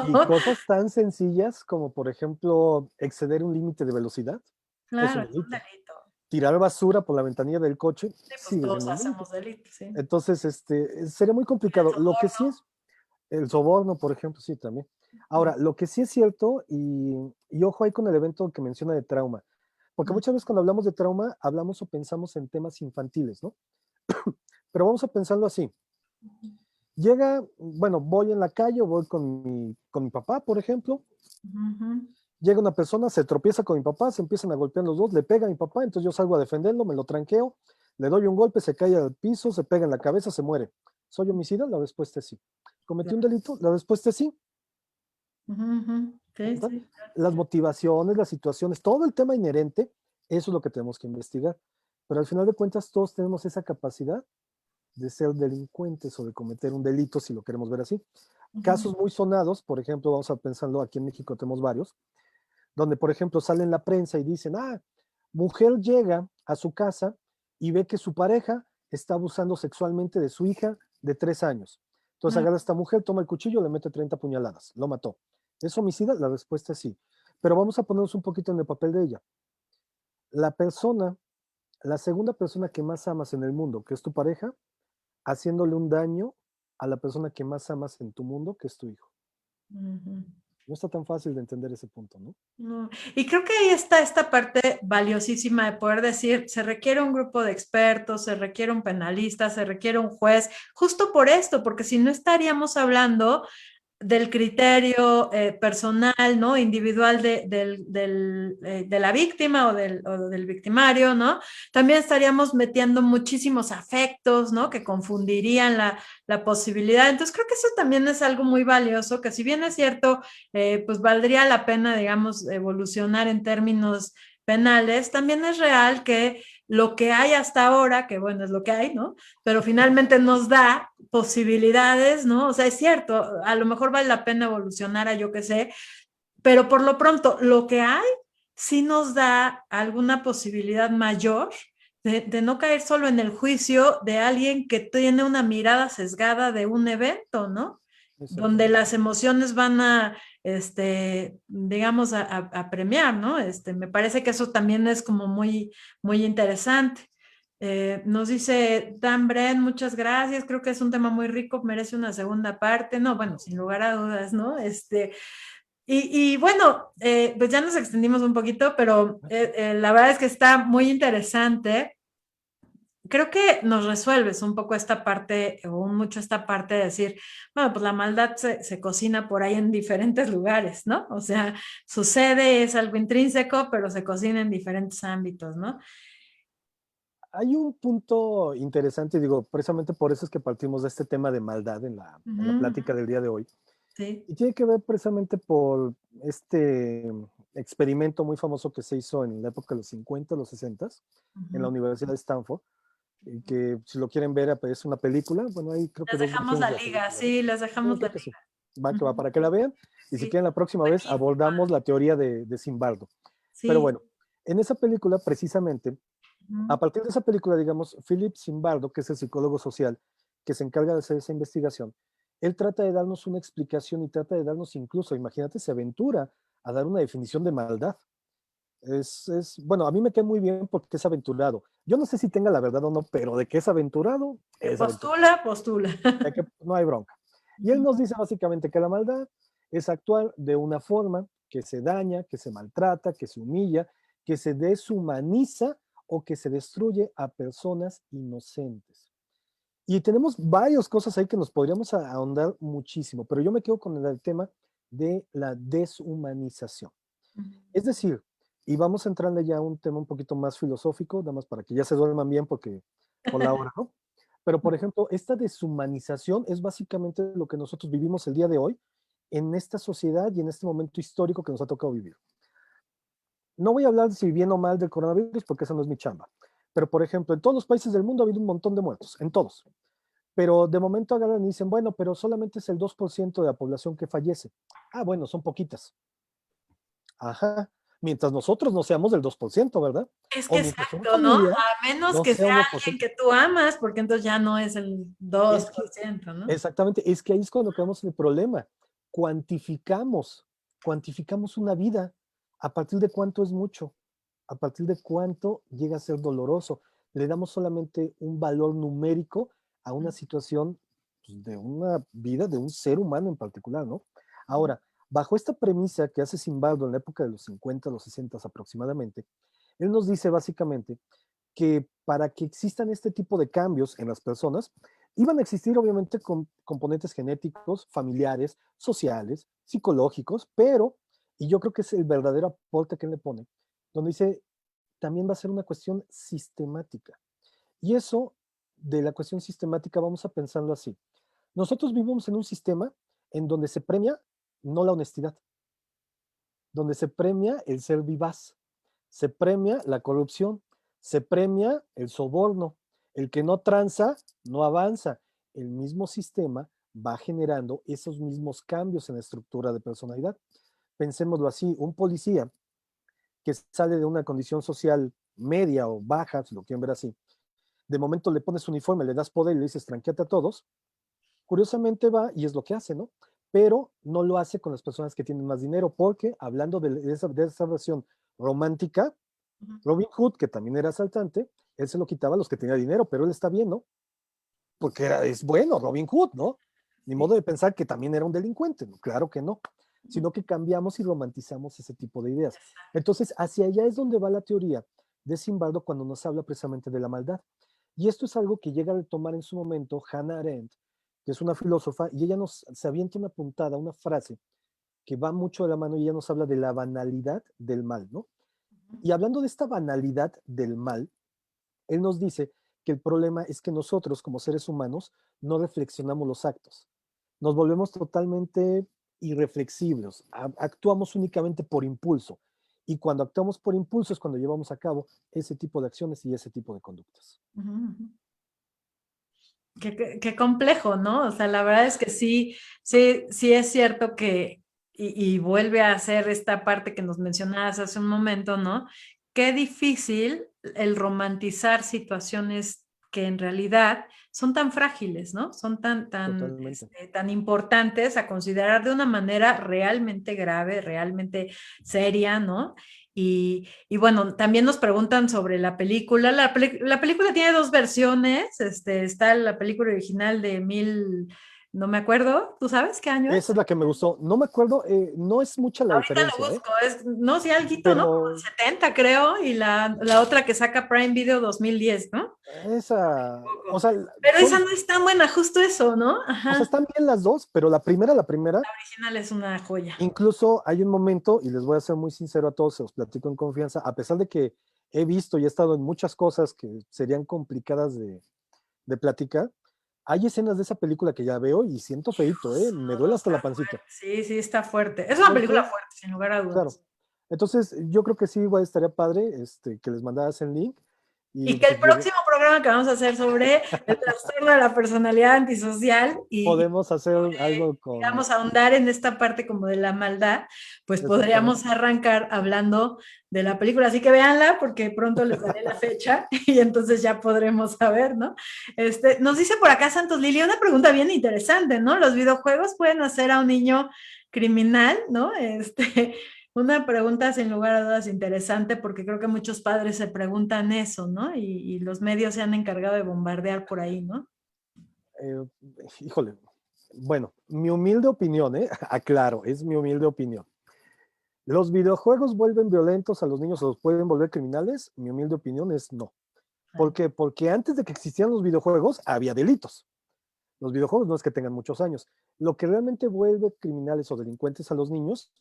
y
¿no?
cosas tan sencillas como, por ejemplo, exceder un límite de velocidad es un
Claro, es un
delito.
delito.
Tirar basura por la ventanilla del coche
Sí, pues
sigue
todos
siendo un delito.
hacemos delitos, sí.
Entonces, sería muy
El
complicado. Lo que sí
soborno.
es, el soborno, por ejemplo, sí, también. Ahora, lo que sí es cierto, y ojo ahí con el evento que menciona de trauma, porque muchas veces cuando hablamos de trauma, hablamos o pensamos en temas infantiles, ¿no? Pero vamos a pensarlo así. Llega, bueno, voy en la calle, voy con mi con mi papá, por ejemplo.
Ujú.
Llega una persona, se tropieza con mi papá, se empiezan a golpear los dos, le pega a mi papá, entonces yo salgo a defenderlo, me lo tranqueo, le doy un golpe, se cae al piso, se pega en la cabeza, se muere. ¿Soy homicida? La respuesta es sí. ¿Cometí un delito? La respuesta es sí.
Ujú, ujú. Sí,
¿Verdad?
sí.
Las motivaciones, las situaciones, todo el tema inherente, eso es lo que tenemos que investigar. Pero al final de cuentas todos tenemos esa capacidad de ser delincuentes o de cometer un delito, si lo queremos ver así.
Ujú.
Casos muy sonados, por ejemplo, vamos a pensarlo, aquí en México tenemos varios, donde, por ejemplo, sale en la prensa y dicen, mujer llega a su casa y ve que su pareja está abusando sexualmente de su hija de 3 años. Entonces
No.
agarra a esta mujer, toma el cuchillo, le mete 30 puñaladas, lo mató. ¿Es homicida? La respuesta es sí. Pero vamos a ponernos un poquito en el papel de ella. La persona, la segunda persona que más amas en el mundo, que es tu pareja, haciéndole un daño a la persona que más amas en tu mundo, que es tu hijo.
Ujú.
No está tan fácil de entender ese punto, ¿no?
No. Y creo que ahí está esta parte valiosísima de poder decir, se requiere un grupo de expertos, se requiere un penalista, se requiere un juez, justo por esto, porque si no estaríamos hablando del criterio personal, ¿no? Individual de la víctima o del victimario, ¿no? También estaríamos metiendo muchísimos afectos, ¿no? Que confundirían la posibilidad. Entonces creo que eso también es algo muy valioso, que si bien es cierto, pues valdría la pena, digamos, evolucionar en términos penales, también es real que lo que hay hasta ahora, que bueno, es lo que hay, ¿no? Pero finalmente nos da posibilidades, ¿no? O sea, es cierto, a lo mejor vale la pena evolucionar a yo qué sé, pero por lo pronto, lo que hay sí nos da alguna posibilidad mayor de no caer solo en el juicio de alguien que tiene una mirada sesgada de un evento, ¿no? Donde
Exactamente.
las emociones van a, digamos, a premiar, ¿no? Me parece que eso también es como muy, muy interesante. Nos dice Dan Bren, muchas gracias, creo que es un tema muy rico, merece una segunda parte, no, bueno, sin lugar a dudas, ¿no? Y bueno, pues ya nos extendimos un poquito, pero la verdad es que está muy interesante. Creo que nos resuelves un poco esta parte, o mucho esta parte de decir, bueno, pues la maldad se cocina por ahí en diferentes lugares, ¿no? O sea, sucede, es algo intrínseco, pero se cocina en diferentes ámbitos, ¿no?
Hay un punto interesante, digo, precisamente por eso es que partimos de este tema de maldad en la
Ujú,
plática del día de hoy.
sí.
Y tiene que ver precisamente por este experimento muy famoso que se hizo en la época de los 50, los 60, en la
Ujú.
Universidad de Stanford, y que si lo quieren ver es una película, bueno, hay creo que
Les
dos
dejamos
versiones
la
de la
liga,
película, ¿no?
sí, les
Sí,
dejamos la
creo que sí.
liga.
Va que va,
Ujú,
para que la vean, y si
sí,
quieren la próxima vez
buenísima.
abordamos la teoría de Zimbardo. Pero
Sí.
bueno, en esa película precisamente, a
Ujú,
partir de esa película, digamos, Philip Zimbardo, que es el psicólogo social que se encarga de hacer esa investigación, él trata de darnos una explicación y trata de darnos incluso, imagínate, se aventura a dar una definición de maldad. Bueno, a mí me queda muy bien porque es aventurado. Yo no sé si tenga la verdad o no, pero de que es aventurado, es aventurado.
postula, postula.
De que no hay bronca. Y él
Ujú,
nos dice básicamente que la maldad es actuar de una forma que se daña, que se maltrata, que se humilla, que se deshumaniza o que se destruye a personas inocentes. Y tenemos varias cosas ahí que nos podríamos ahondar muchísimo, pero yo me quedo con el tema de la deshumanización.
ujú.
Es decir, y vamos a entrarle ya a un tema un poquito más filosófico, nada más para que ya se duerman bien porque por la hora, ¿no? Pero, por ejemplo, esta deshumanización es básicamente lo que nosotros vivimos el día de hoy en esta sociedad y en este momento histórico que nos ha tocado vivir. No voy a hablar si bien o mal del coronavirus porque esa no es mi chamba. Pero, por ejemplo, en todos los países del mundo ha habido un montón de muertos, en todos. Pero de momento agarran y dicen, bueno, pero solamente es el 2% de la población que fallece. Ah, bueno, son poquitas. Ajá. Mientras nosotros no seamos del 2%, ¿verdad?
Es que
O mientras una
exacto, ¿no?
familia
A menos
no
que
sea
sea
uno por
alguien
ciento.
que tú amas, porque entonces ya no es el dos
Es
por
que,
ciento, ¿no?
exactamente, es que ahí es cuando quedamos en el problema. Cuantificamos, cuantificamos una vida. ¿A partir de cuánto es mucho? ¿A partir de cuánto llega a ser doloroso? Le damos solamente un valor numérico a una situación pues, de una vida de un ser humano en particular, ¿no? Ahora, bajo esta premisa que hace Zimbaldo en la época de los 50, los 60 aproximadamente, él nos dice básicamente que para que existan este tipo de cambios en las personas, iban a existir obviamente componentes genéticos, familiares, sociales, psicológicos, pero, y yo creo que es el verdadero aporte que él le pone, donde dice, también va a ser una cuestión sistemática. Y eso, de la cuestión sistemática, vamos a pensarlo así. Nosotros vivimos en un sistema en donde se premia no la honestidad, donde se premia el ser vivaz, se premia la corrupción, se premia el soborno, el que no tranza, no avanza. El mismo sistema va generando esos mismos cambios en la estructura de personalidad. Pensémoslo así, un policía que sale de una condición social media o baja, si lo quieren ver así, de momento le pones uniforme, le das poder y le dices tranquete a todos, curiosamente va y es lo que hace, ¿no? Pero no lo hace con las personas que tienen más dinero, porque hablando de esa versión romántica, Robin Hood, que también era asaltante, él se lo quitaba a los que tenían dinero, pero él está bien, ¿no? Porque es bueno Robin Hood, ¿no? Ni modo de pensar que también era un delincuente, ¿no? Claro que no, sino que cambiamos y romantizamos ese tipo de ideas. Entonces, hacia allá es donde va la teoría de Zimbardo cuando nos habla precisamente de la maldad. Y esto es algo que llega a retomar en su momento Hannah Arendt, que es una filósofa, y ella se avienta una puntada, una frase que va mucho de la mano y ella nos habla de la banalidad del mal, ¿no? Y hablando de esta banalidad del mal, él nos dice que el problema es que nosotros como seres humanos no reflexionamos los actos. Nos volvemos totalmente irreflexivos, actuamos únicamente por impulso. Y cuando actuamos por impulso es cuando llevamos a cabo ese tipo de acciones y ese tipo de conductas.
Qué complejo, ¿no? O sea, la verdad es que sí, sí, sí es cierto que, y vuelve a hacer esta parte que nos mencionabas hace un momento, ¿no? Qué difícil el romantizar situaciones que en realidad son tan frágiles, ¿no? Son
Totalmente.
tan importantes a considerar de una manera realmente grave, realmente seria, ¿no? Y bueno, también nos preguntan sobre la película. La película tiene dos versiones. Está la película original de no me acuerdo. ¿Tú sabes qué año
Esa
es?
es la que me gustó. No me acuerdo, no es mucha la
Ahorita lo
diferencia, ¿eh?
busco. No, sí, alguito, ¿no? Como
Pero
70, creo. Y la otra que saca Prime Video 2010, ¿no?
esa, o
Poco.
sea,
Pero esa no es tan buena, justo eso, ¿no?
o sea,
Ajá.
están bien las dos, pero la primera,
La original es una joya.
incluso hay un momento, y les voy a ser muy sincero a todos, se los platico en confianza, a pesar de que he visto y he estado en muchas cosas que serían complicadas de platicar, hay escenas de esa película que ya veo y siento feito, ¿eh? Me duele hasta
Está
la pancita.
fuerte. Sí, sí, está fuerte. Es una película
Porque,
fuerte, sin lugar a
claro,
dudas.
entonces yo creo que sí, igual estaría padre que les mandaras el link y
Y que el
pues
próximo programa que vamos a hacer sobre el trastorno de la personalidad antisocial y
podemos hacer algo con,
digamos, ahondar en esta parte como de la maldad, pues podríamos
exactamente.
arrancar hablando de la película. Así que véanla porque pronto les daré la fecha y entonces ya podremos saber, ¿no? Nos dice por acá Santos Lili una pregunta bien interesante, ¿no? ¿Los videojuegos pueden hacer a un niño criminal, ¿no? Una pregunta sin lugar a dudas interesante porque creo que muchos padres se preguntan eso, ¿no? Y los medios se han encargado de bombardear por ahí, ¿no?
Eh, híjole, bueno, mi humilde opinión, aclaro, es mi humilde opinión. ¿Los videojuegos vuelven violentos a los niños o los pueden volver criminales? Mi humilde opinión es no. ¿Por qué? Porque antes de que existieran los videojuegos había delitos. Los videojuegos no es que tengan muchos años. Lo que realmente vuelve criminales o delincuentes a los niños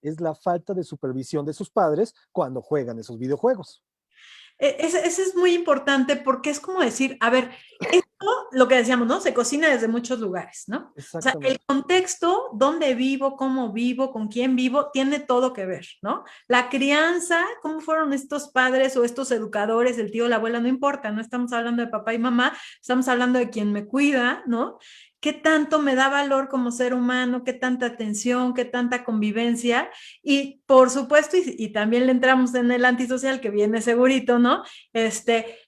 es la falta de supervisión de sus padres cuando juegan esos videojuegos.
Ese es muy importante porque es como decir, a ver, esto, lo que decíamos, ¿no? Se cocina desde muchos lugares, ¿no? O sea, el
Exactamente.
contexto, dónde vivo, con quién vivo, tiene todo que ver, ¿no? La crianza, cómo fueron estos padres o estos educadores, el tío, la abuela, no importa, no estamos hablando de papá y mamá, estamos hablando de quien me cuida, ¿no? ¿Qué tanto me da valor como ser humano? ¿Qué tanta atención? ¿Qué tanta convivencia? Y por supuesto, y también le entramos en el antisocial que viene segurito, ¿no?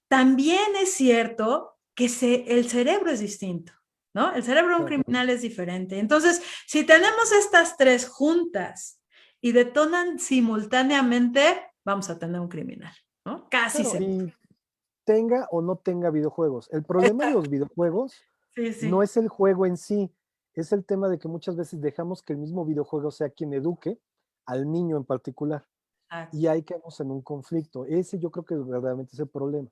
También es cierto que el cerebro es distinto, ¿no? El cerebro de un
Claro.
criminal es diferente. Entonces, si tenemos estas tres juntas y detonan simultáneamente, vamos a tener un criminal, ¿no? Casi
Claro,
seguro.
y tenga o no tenga videojuegos. El problema de los videojuegos
Sí,
no
sí.
es el juego en sí, es el tema de que muchas veces dejamos que el mismo videojuego sea quien eduque al niño en particular. Y ahí quedamos en un conflicto. Ese yo creo que verdaderamente es el problema.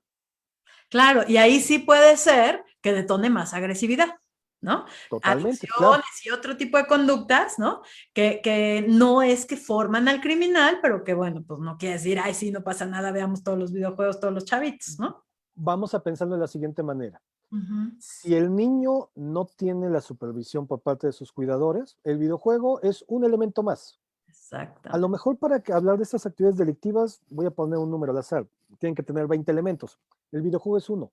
Claro, y ahí sí puede ser que detone más agresividad. ¿no?
Totalmente, claro.
Adicciones y otro tipo de conductas, ¿no? Que no es que forman al criminal, pero que bueno, pues no quiere decir, ay, sí, no pasa nada, veamos todos los videojuegos, todos los chavitos, ¿no?
Vamos a pensarlo de la siguiente manera.
Ujú.
Si el niño no tiene la supervisión por parte de sus cuidadores, el videojuego es un elemento más. A lo
Exactamente.
mejor para hablar de estas actividades delictivas, voy a poner un número al azar. Tienen que tener 20 elementos. El videojuego es uno.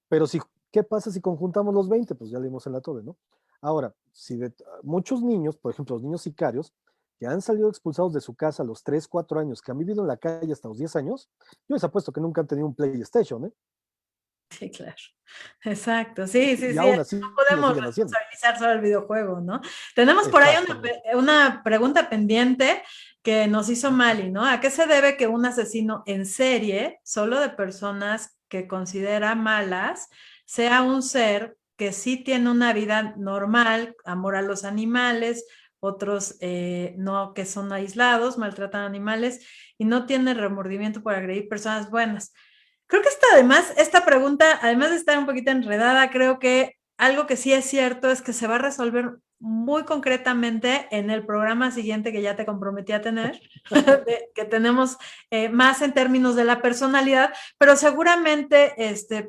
Pero si, ¿qué pasa si conjuntamos los 20? Pues ya leímos en la torre, ¿no? Ahora, si muchos niños, por ejemplo, los niños sicarios, que han salido expulsados de su casa a los 3, 4 años, que han vivido en la calle hasta los 10 años, yo les apuesto que nunca han tenido un PlayStation, ¿eh?
Sí, claro. Exacto. Sí, sí,
Y
sí.
aún
No
así lo
podemos
siguen haciendo.
responsabilizar sobre el videojuego, ¿no? Tenemos por ahí
Exactamente.
una pregunta pendiente que nos hizo Mali, ¿no? ¿A qué se debe que un asesino en serie, solo de personas que considera malas, sea un ser que sí tiene una vida normal, amor a los animales, otros no, que son aislados, maltratan animales y no tiene remordimiento por agredir personas buenas? Creo que esta pregunta, además de estar un poquito enredada, creo que algo que sí es cierto es que se va a resolver muy concretamente en el programa siguiente que ya te comprometí a tener, que tenemos más en términos de la personalidad, pero seguramente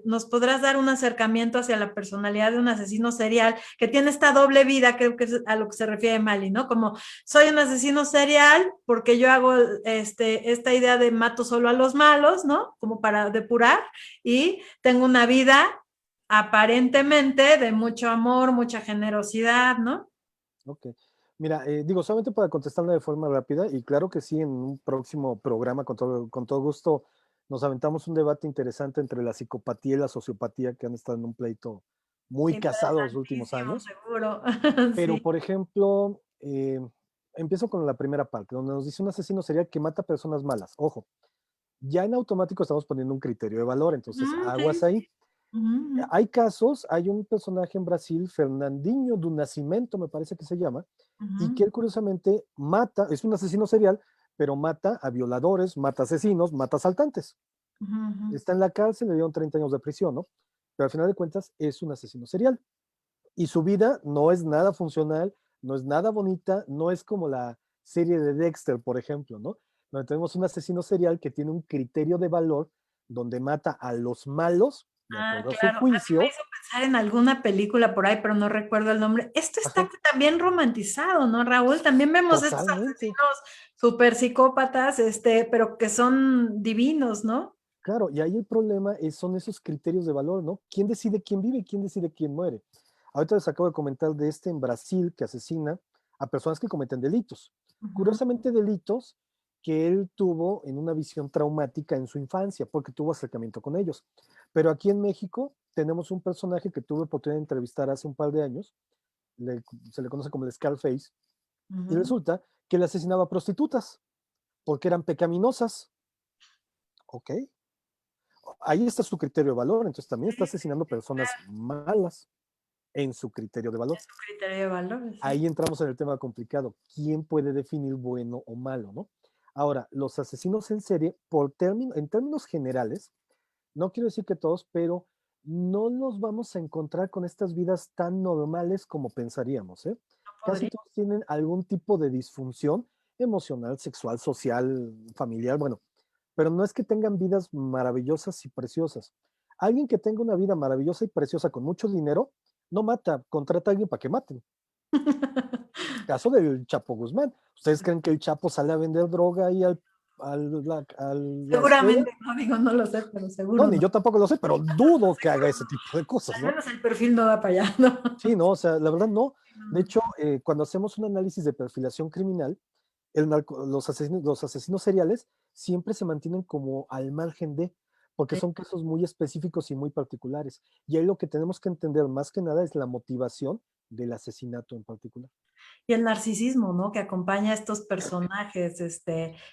nos podrás dar un acercamiento hacia la personalidad de un asesino serial que tiene esta doble vida, creo que es a lo que se refiere Mali, ¿no? Como soy un asesino serial porque yo hago esta idea de mato solo a los malos, ¿no? Como para depurar, y tengo una vida aparentemente de mucho amor, mucha generosidad, ¿no?
Ok. Mira, digo, solamente para contestarla de forma rápida, y claro que sí, en un próximo programa, con todo gusto, nos aventamos un debate interesante entre la psicopatía y la sociopatía que han estado en un pleito muy casado los últimos
Interesantísimo,
años.
seguro.
Pero,
Sí.
por ejemplo, empiezo con la primera parte, donde nos dice un asesino serial que mata personas malas. Ojo, ya en automático estamos poniendo un criterio de valor, entonces aguas
Sí.
ahí.
Uh-huh.
Hay casos, hay un personaje en Brasil, Fernandinho do Nascimento, me parece que se llama, y que
Uh-huh.
él curiosamente mata, es un asesino serial, pero mata a violadores, mata asesinos, mata asaltantes.
Uh-huh.
Está en la cárcel, le dieron 30 años de prisión, ¿no? Pero al final de cuentas es un asesino serial. Y su vida no es nada funcional, no es nada bonita, no es como la serie de Dexter, por ejemplo, ¿no? Donde tenemos un asesino serial que tiene un criterio de valor donde mata a los malos de
Ah,
acuerdo a su
claro. A mí me
juicio.
hizo pensar en alguna película por ahí, pero no recuerdo el nombre. Esto está
Ajá,
también romantizado, ¿no, Raúl? También vemos estos
totalmente.
asesinos súper psicópatas, pero que son divinos, ¿no?
Claro, y ahí el problema son esos criterios de valor, ¿no? ¿Quién decide quién vive y quién decide quién muere? Ahorita les acabo de comentar de este en Brasil que asesina a personas que cometen delitos.
Ujú.
Curiosamente, delitos que él tuvo en una visión traumática en su infancia, porque tuvo acercamiento con ellos. Pero aquí en México tenemos un personaje que tuve oportunidad de entrevistar hace un par de años, se le conoce como el Scarface, y
Ujú.
resulta que él asesinaba prostitutas porque eran pecaminosas. ¿Ok? Ahí está su criterio de valor, entonces también está asesinando personas malas en su criterio de valor.
Es un criterio de valores, sí.
Ahí entramos en el tema complicado. ¿Quién puede definir bueno o malo, no? Ahora, los asesinos en serie, en términos generales, no quiero decir que todos, pero no nos vamos a encontrar con estas vidas tan normales como pensaríamos, ¿eh?
No
Casi
podría.
todos tienen algún tipo de disfunción emocional, sexual, social, familiar, bueno, pero no es que tengan vidas maravillosas y preciosas. Alguien que tenga una vida maravillosa y preciosa con mucho dinero, no mata, contrata a alguien para que maten. Caso del Chapo Guzmán. ¿Ustedes creen que el Chapo sale a vender droga ahí a Las Vegas?
Seguramente, no digo, no lo sé, pero
No,
seguro
ni
no.
yo tampoco lo sé, pero dudo que haga ese tipo de cosas,
Al
¿no?
menos el perfil no da para allá, ¿no?
Sí, no, o sea, la verdad no. De
No.
hecho, cuando hacemos un análisis de perfilación criminal, los asesinos seriales siempre se mantienen como al margen de, porque
Sí.
son casos muy específicos y muy particulares. Y ahí lo que tenemos que entender más que nada es la motivación del asesinato en particular.
Y el narcisismo, ¿no? Que acompaña a estos personajes,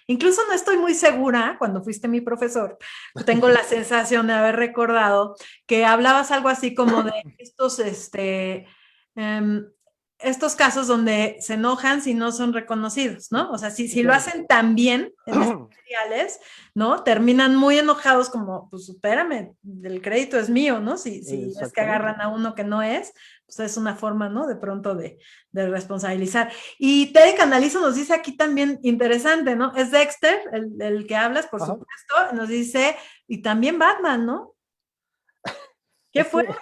incluso no estoy muy segura, cuando fuiste mi profesor, tengo la sensación de haber recordado que hablabas algo así como de em, estos casos donde se enojan si no son reconocidos, ¿no? O sea,
Sí,
si lo
claro.
hacen tan bien en estos seriales, ¿no? Terminan muy enojados como, pues espérame, el crédito es mío, ¿no? Si es que
Exactamente.
agarran a uno que no es, pues es una forma, ¿no? De pronto de responsabilizar. Y Tere Canalizo nos dice aquí también interesante, ¿no? Es Dexter, el que hablas, por
Ajá.
supuesto, nos dice, y también Batman, ¿no? ¡Qué
Es que,
fuerte!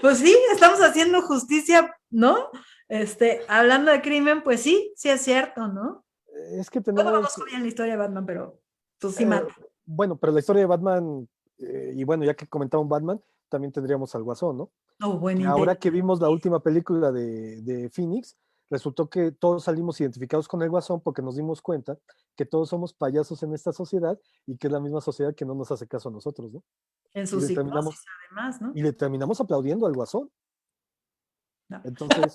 Pues sí, estamos haciendo justicia, ¿no? Hablando de crimen, pues sí, sí es cierto, ¿no?
es que
No
tenemos,
conozco bien la historia de Batman, pero pues sí
eh,
mata.
bueno, pero la historia de Batman, y bueno, ya que comentamos Batman, también tendríamos al Guasón, ¿no?
Oh, buen
Que ahora
intento.
que vimos la última película de Phoenix, resultó que todos salimos identificados con el Guasón porque nos dimos cuenta que todos somos payasos en esta sociedad y que es la misma sociedad que no nos hace caso a nosotros, ¿no?
En
Y
su
le
psicosis,
terminamos,
además, ¿no?
y le terminamos aplaudiendo al Guasón.
No.
Entonces,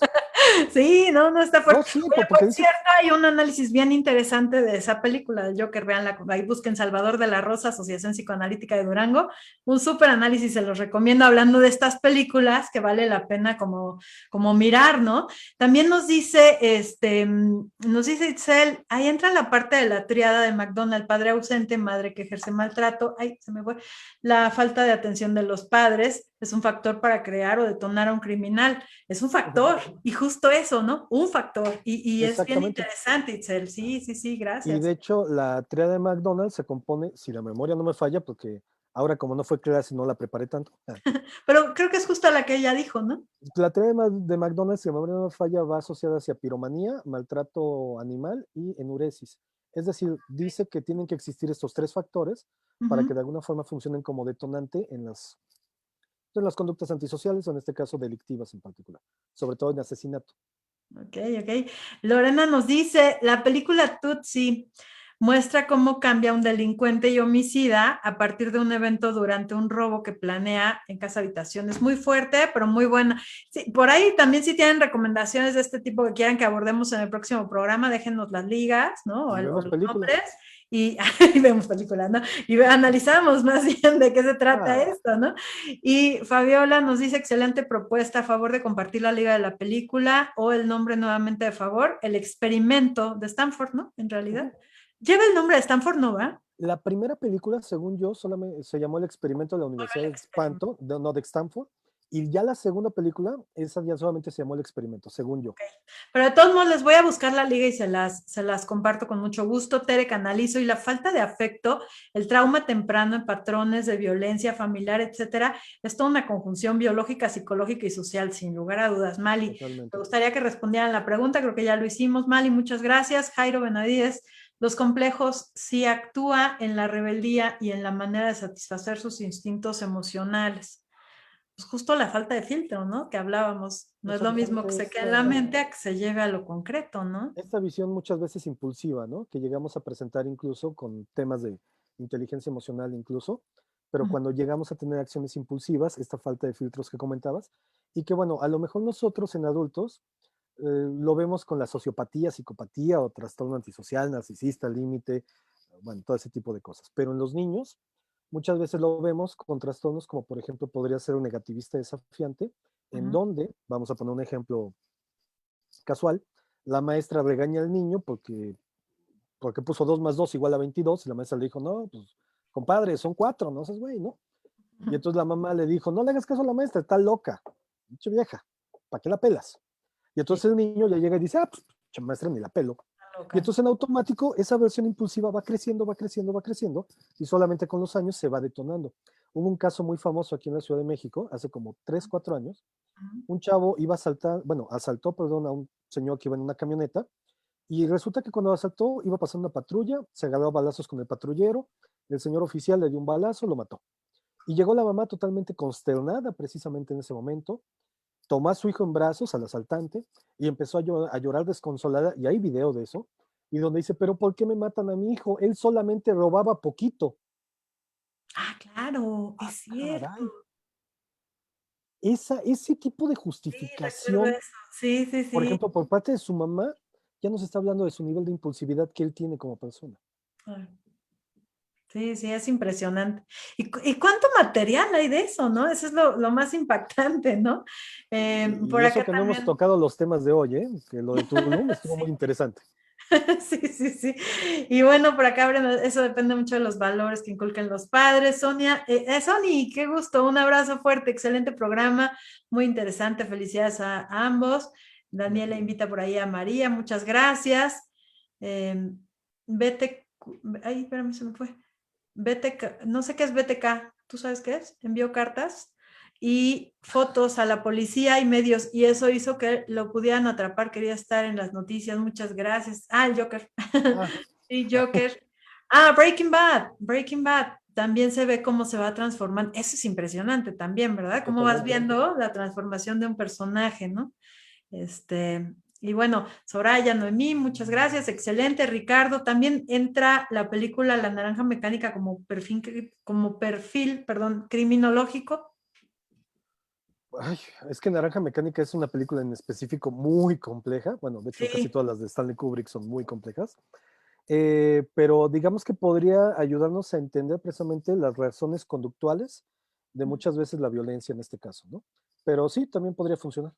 Sí, no, no está
no,
fuerte.
sí,
Oye, por
porque dice,
cierto, hay un análisis bien interesante de esa película del Joker, veanla, ahí busquen Salvador de la Rosa, Asociación Psicoanalítica de Durango, un súper análisis, se los recomiendo, hablando de estas películas que vale la pena como mirar, ¿no? También nos dice Itzel, ahí entra la parte de la triada de McDonald, padre ausente, madre que ejerce maltrato, ay, se me fue, la falta de atención de los padres es un factor para crear o detonar a un criminal. Es un factor, y justo eso, ¿no? Un factor, y es bien
exactamente.
interesante, Itzel. Sí, sí, sí,
Y
gracias.
de hecho, la tríada de McDonald's se compone, si la memoria no me falla, porque ahora como no fue clase no la preparé tanto.
Pero creo que es justo la que ella dijo, ¿no?
La tríada de McDonald's, si la memoria no me falla, va asociada hacia piromanía, maltrato animal y enuresis. Es decir, dice que tienen que existir estos tres factores para que de alguna forma funcionen como detonante en las conductas antisociales, o en este caso delictivas en particular, sobre todo en asesinato.
Ok, ok. Lorena nos dice, la película Tootsie muestra cómo cambia un delincuente y homicida a partir de un evento durante un robo que planea en casa habitación. Es muy fuerte, pero muy buena. Sí, por ahí también si tienen recomendaciones de este tipo que quieran que abordemos en el próximo programa, déjenos las ligas, ¿no?
Y
O
vemos
los
película.
nombres y vemos películas, ¿no? Y analizamos más bien de qué se trata
Ah,
esto, ¿no? Y Fabiola nos dice, excelente propuesta, a favor de compartir la liga de la película o el nombre nuevamente de favor, el experimento de Stanford, ¿no? En realidad.
uh-huh.
Lleva el nombre de Stanford, ¿no va?
La primera película, según yo, solamente se llamó El experimento de la
Solo
Universidad
el
de
experimento.
Espanto, no de Stanford, y ya la segunda película, esa ya solamente se llamó El experimento, según yo.
Okay. Pero de todos modos les voy a buscar la liga y se las comparto con mucho gusto. Tere Canalizo y la falta de afecto, el trauma temprano en patrones de violencia familiar, etcétera, es toda una conjunción biológica, psicológica y social, sin lugar a dudas. Mali, me
Totalmente.
gustaría que respondieran la pregunta, creo que ya lo hicimos. Mali, muchas gracias. Jairo Benavides, los complejos sí actúa en la rebeldía y en la manera de satisfacer sus instintos emocionales. Pues justo la falta de filtro, ¿no? Que hablábamos. No es lo mismo
Exactamente
que se quede en la mente a que se lleve a lo concreto, ¿no?
esta visión muchas veces impulsiva, ¿no? Que llegamos a presentar incluso con temas de inteligencia emocional incluso, pero cuando llegamos a tener acciones impulsivas, esta falta de filtros que comentabas, y que bueno, a lo mejor nosotros en adultos lo vemos con la sociopatía, psicopatía o trastorno antisocial, narcisista, límite, bueno, todo ese tipo de cosas. Pero en los niños, muchas veces lo vemos con trastornos como por ejemplo podría ser un negativista desafiante, en donde, vamos a poner un ejemplo casual, la maestra regaña al niño porque puso 2 más 2 igual a 22, y la maestra le dijo, no, pues compadre, son 4, no seas güey, ¿no? Y entonces la mamá le dijo, no le hagas caso a la maestra, está loca, pinche vieja, ¿para qué la pelas? Y
Sí,
entonces el niño ya llega y dice, ah, pues maestra ni la pelo. Y
loca.
entonces en automático esa versión impulsiva va creciendo, va creciendo, va creciendo, y solamente con los años se va detonando. Hubo un caso muy famoso aquí en la Ciudad de México, hace como 3, 4 años. Un chavo iba a asaltar, bueno, asaltó, perdón, a un señor que iba en una camioneta, y resulta que cuando asaltó iba pasando una patrulla, se agarró a balazos con el patrullero, el señor oficial le dio un balazo, lo mató. Y llegó la mamá totalmente consternada precisamente en ese momento, tomó a su hijo en brazos, al asaltante, y empezó a llorar desconsolada, y hay video de eso, y donde dice, pero ¿por qué me matan a mi hijo? Él solamente robaba poquito.
Ah, claro,
Ah,
es cierto.
caray. Ese tipo de
Sí, recuerdo
justificación,
eso. Sí, sí,
por
sí.
ejemplo, por parte de su mamá, ya nos está hablando de su nivel de impulsividad que él tiene como persona.
Ah, sí, sí, es impresionante. ¿Y cuánto material hay de eso, no? Eso es lo más impactante, ¿no?
Y
Por
eso
acá
que no hemos
también.
tocado los temas de hoy, ¿eh? Que lo de Tulum estuvo muy interesante.
Sí, sí, sí. Y bueno, por acá, Brenda, eso depende mucho de los valores que inculcan los padres. Sonia, Sony, qué gusto, un abrazo fuerte, excelente programa, muy interesante, felicidades a ambos. Daniela invita por ahí a María, muchas gracias. Eh, ay, espérame, se me fue. BTK, no sé qué es BTK, ¿tú sabes qué es? Envió cartas y fotos a la policía y medios, y eso hizo que lo pudieran atrapar, quería estar en las noticias, muchas gracias. Ah, el Joker.
Ah,
Sí, Joker. Ah, Breaking Bad. También se ve cómo se va transformando. Eso es impresionante también, ¿verdad? Cómo vas
totalmente.
viendo la transformación de un personaje, ¿no? Y bueno, Soraya, Noemí, muchas gracias, excelente. Ricardo, también entra la película La Naranja Mecánica como perfil, perdón, criminológico.
Ay, es que Naranja Mecánica es una película en específico muy compleja. Bueno, de hecho, casi
Sí,
todas las de Stanley Kubrick son muy complejas. Pero digamos que podría ayudarnos a entender precisamente las razones conductuales de muchas veces la violencia en este caso, ¿no? Pero sí, también podría funcionar.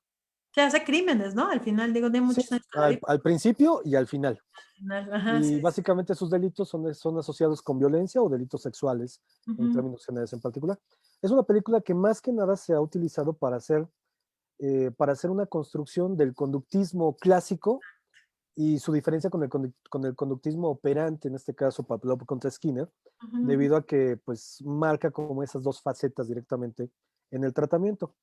se hace crímenes, ¿no? Al final, digo, de
Sí,
muchos años todavía.
al principio y al final.
Al final, ajá, sí.
Y básicamente sus delitos son asociados con violencia o delitos sexuales, en
Ujú.
términos generales en particular. Es una película que más que nada se ha utilizado para hacer una construcción del conductismo clásico y su diferencia con el conductismo operante, en este caso Pavlov contra Skinner,
Ujú.
debido a que pues marca como esas dos facetas directamente en el tratamiento.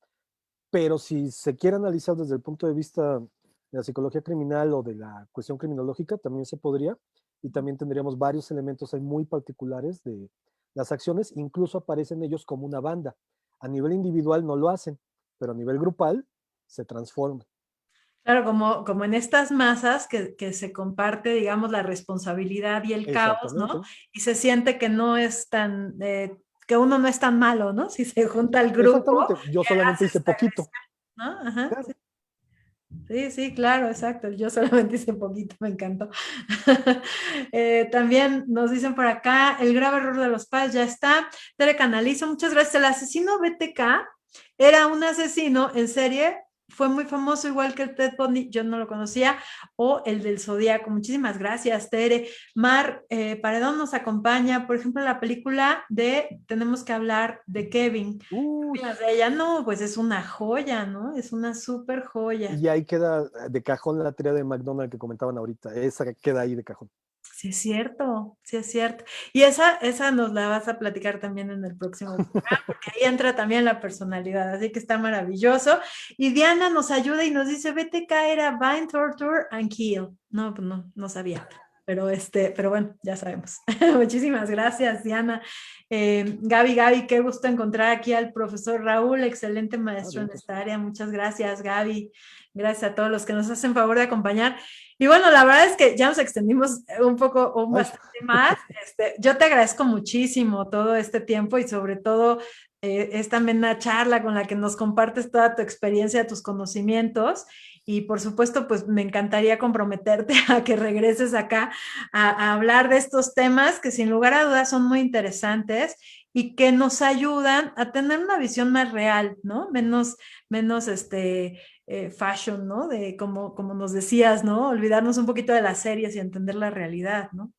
Pero si se quiere analizar desde el punto de vista de la psicología criminal o de la cuestión criminológica, también se podría, y también tendríamos varios elementos ahí muy particulares de las acciones, incluso aparecen ellos como una banda. A nivel individual no lo hacen, pero a nivel grupal se transforman.
Claro, como en estas masas que se comparte, digamos, la responsabilidad y el caos, ¿no?
Exactamente.
Y se siente que no es tan, que uno no es tan malo, ¿no? Si se junta el grupo
Exactamente. Yo
que
solamente
hace
hice
esta
poquito.
agresión, ¿no? Ajá, sí,
Claro.
sí, sí, claro, exacto. Yo solamente hice poquito, me encantó. También nos dicen por acá, el grave error de los padres ya está. Tere Canalizo, muchas gracias. El asesino BTK era un asesino en serie, fue muy famoso, igual que el Ted Bundy, yo no lo conocía, o el del Zodíaco. Muchísimas gracias, Tere. Mar Paredón nos acompaña, por ejemplo, la película de Tenemos que hablar de Kevin. ¿Qué
Uy.
opinas de ella? No, pues es una joya, ¿no? Es una súper joya.
Y ahí queda de cajón la teoría de McDonald que comentaban ahorita. Esa queda ahí de cajón.
Sí es cierto, sí es cierto. Y esa nos la vas a platicar también en el próximo programa, porque ahí entra también la personalidad, así que está maravilloso. Y Diana nos ayuda y nos dice, vete caer a Bind, Torture and Kill. No, pues no, no sabía. Pero bueno, ya sabemos. Muchísimas gracias, Diana. Gaby, qué gusto encontrar aquí al profesor Raúl, excelente
Ah,
maestro en
vientos.
esta área. Muchas gracias, Gaby. Gracias a todos los que nos hacen favor de acompañar. Y bueno, la verdad es que ya nos extendimos un poco,
Ay,
bastante más. Yo te agradezco muchísimo todo este tiempo y sobre todo esta amena charla con la que nos compartes toda tu experiencia, tus conocimientos. Y por supuesto, pues me encantaría comprometerte a que regreses acá a hablar de estos temas que sin lugar a dudas son muy interesantes y que nos ayudan a tener una visión más real, ¿no? Menos fashion, ¿no? De como nos decías, ¿no? Olvidarnos un poquito de las series y entender la realidad, ¿no?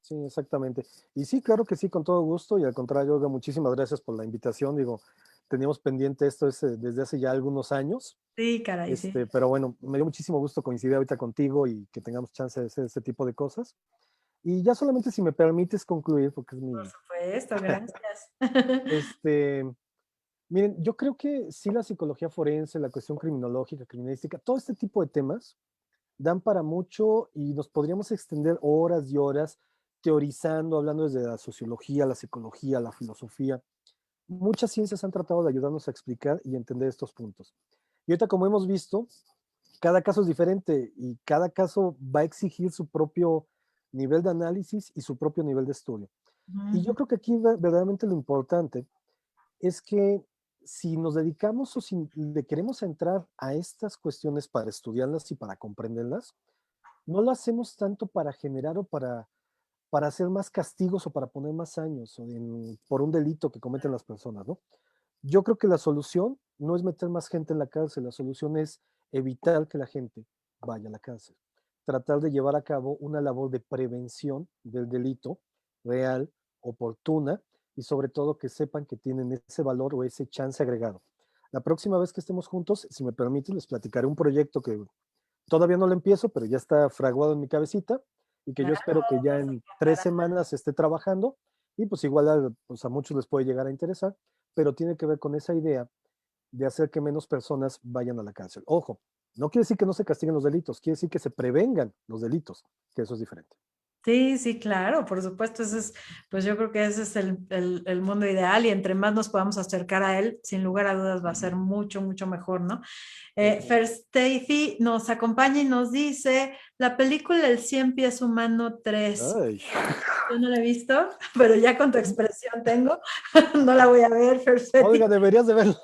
sí, exactamente. Y sí, claro que sí, con todo gusto. Y al contrario, Olga, muchísimas gracias por la invitación. Digo, teníamos pendiente esto desde hace ya algunos años.
Sí, caray, sí.
Pero bueno, me dio muchísimo gusto coincidir ahorita contigo y que tengamos chance de hacer este tipo de cosas. Y ya solamente si me permites concluir, porque es
Por
mi,
supuesto, gracias.
este, miren, yo creo que sí la psicología forense, la cuestión criminológica, criminalística, todo este tipo de temas dan para mucho y nos podríamos extender horas y horas teorizando, hablando desde la sociología, la psicología, la filosofía. Muchas ciencias han tratado de ayudarnos a explicar y entender estos puntos. Y ahorita, como hemos visto, cada caso es diferente y cada caso va a exigir su propio nivel de análisis y su propio nivel de estudio. Y yo
Ujú.
creo que aquí verdaderamente lo importante es que si nos dedicamos o si le queremos entrar a estas cuestiones para estudiarlas y para comprenderlas, no lo hacemos tanto para generar o para hacer más castigos o para poner más años por un delito que cometen las personas, ¿no? Yo creo que la solución no es meter más gente en la cárcel, la solución es evitar que la gente vaya a la cárcel. tratar de llevar a cabo una labor de prevención del delito real, oportuna, y sobre todo que sepan que tienen ese valor o ese chance agregado. La próxima vez que estemos juntos, si me permiten, les platicaré un proyecto que todavía no lo empiezo, pero ya está fraguado en mi cabecita y que yo
Claro,
espero que ya
nos
en 3
encantará.
semanas esté trabajando y pues igual pues a muchos les puede llegar a interesar, pero tiene que ver con esa idea de hacer que menos personas vayan a la cárcel. Ojo, no quiere decir que no se castiguen los delitos, quiere decir que se prevengan los delitos, que eso es diferente.
Sí, sí, claro, por supuesto, ese es, pues yo creo que ese es el mundo ideal y entre más nos podamos acercar a él, sin lugar a dudas va a ser mucho, mucho mejor, ¿no? First Stacy nos acompaña y nos dice, la película El 100 pies humano 3.
Ay.
Yo no la he visto, pero ya con tu expresión tengo, no la voy a ver, First
Oiga,
Stacy.
deberías de verla.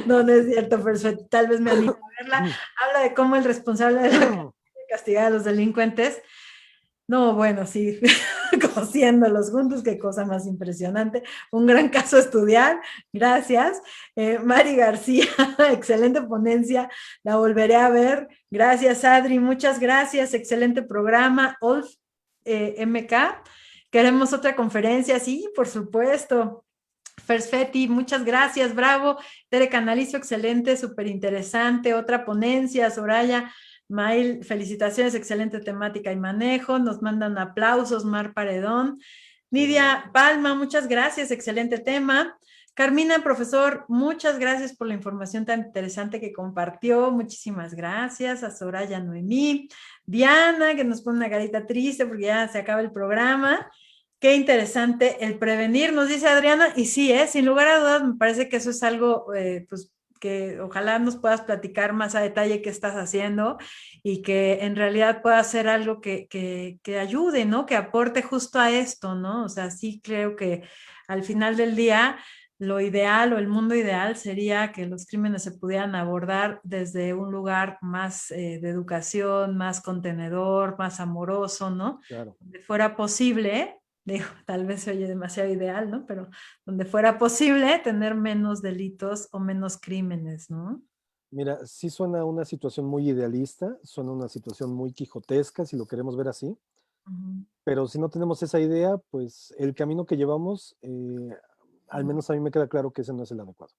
No, no es cierto, First Stacy, tal vez me anime a verla. Habla de cómo el responsable de la castigar a los delincuentes. No, bueno, sí, cosiéndolos juntos, qué cosa más impresionante. Un gran caso a estudiar, gracias. Mari García, excelente ponencia, la volveré a ver. Gracias, Adri, muchas gracias, excelente programa. Olf MK, queremos otra conferencia, sí, por supuesto. Fersfeti, muchas gracias, bravo. Tere Canalizo, excelente, súper interesante. Otra ponencia, Soraya. Mail, felicitaciones, excelente temática y manejo. Nos mandan aplausos, Mar Paredón. Nidia Palma, muchas gracias, excelente tema. Carmina, profesor, muchas gracias por la información tan interesante que compartió. Muchísimas gracias. A Soraya Noemí. Diana, que nos pone una carita triste porque ya se acaba el programa. Qué interesante el prevenir, nos dice Adriana, y sí, sin lugar a dudas, me parece que eso es algo, pues, que ojalá nos puedas platicar más a detalle qué estás haciendo y que en realidad pueda ser algo que ayude, ¿no? Que aporte justo a esto, ¿no? O sea, sí creo que al final del día lo ideal o el mundo ideal sería que los crímenes se pudieran abordar desde un lugar más de educación, más contenedor, más amoroso, ¿no?
Claro.
Donde fuera posible, digo, tal vez se oye demasiado ideal, ¿no? Pero donde fuera posible tener menos delitos o menos crímenes, ¿no?
Mira, sí suena una situación muy idealista, suena una situación muy quijotesca, si lo queremos ver así,
Ujú.
pero si no tenemos esa idea, pues el camino que llevamos, al menos a mí me queda claro que ese no es el adecuado.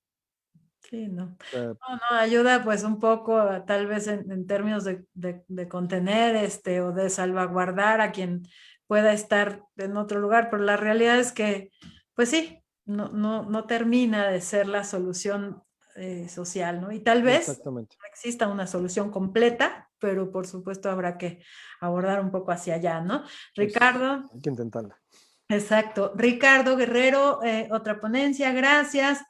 Sí, no.
O sea,
No, no, ayuda pues un poco tal vez en términos de contener o de salvaguardar a quien pueda estar en otro lugar, pero la realidad es que, pues sí, no termina de ser la solución social, ¿no? Y tal vez
exactamente.
no exista una solución completa, pero por supuesto habrá que abordar un poco hacia allá, ¿no?
Pues
Ricardo,
hay que intentarla.
exacto. Ricardo Guerrero, otra ponencia, gracias.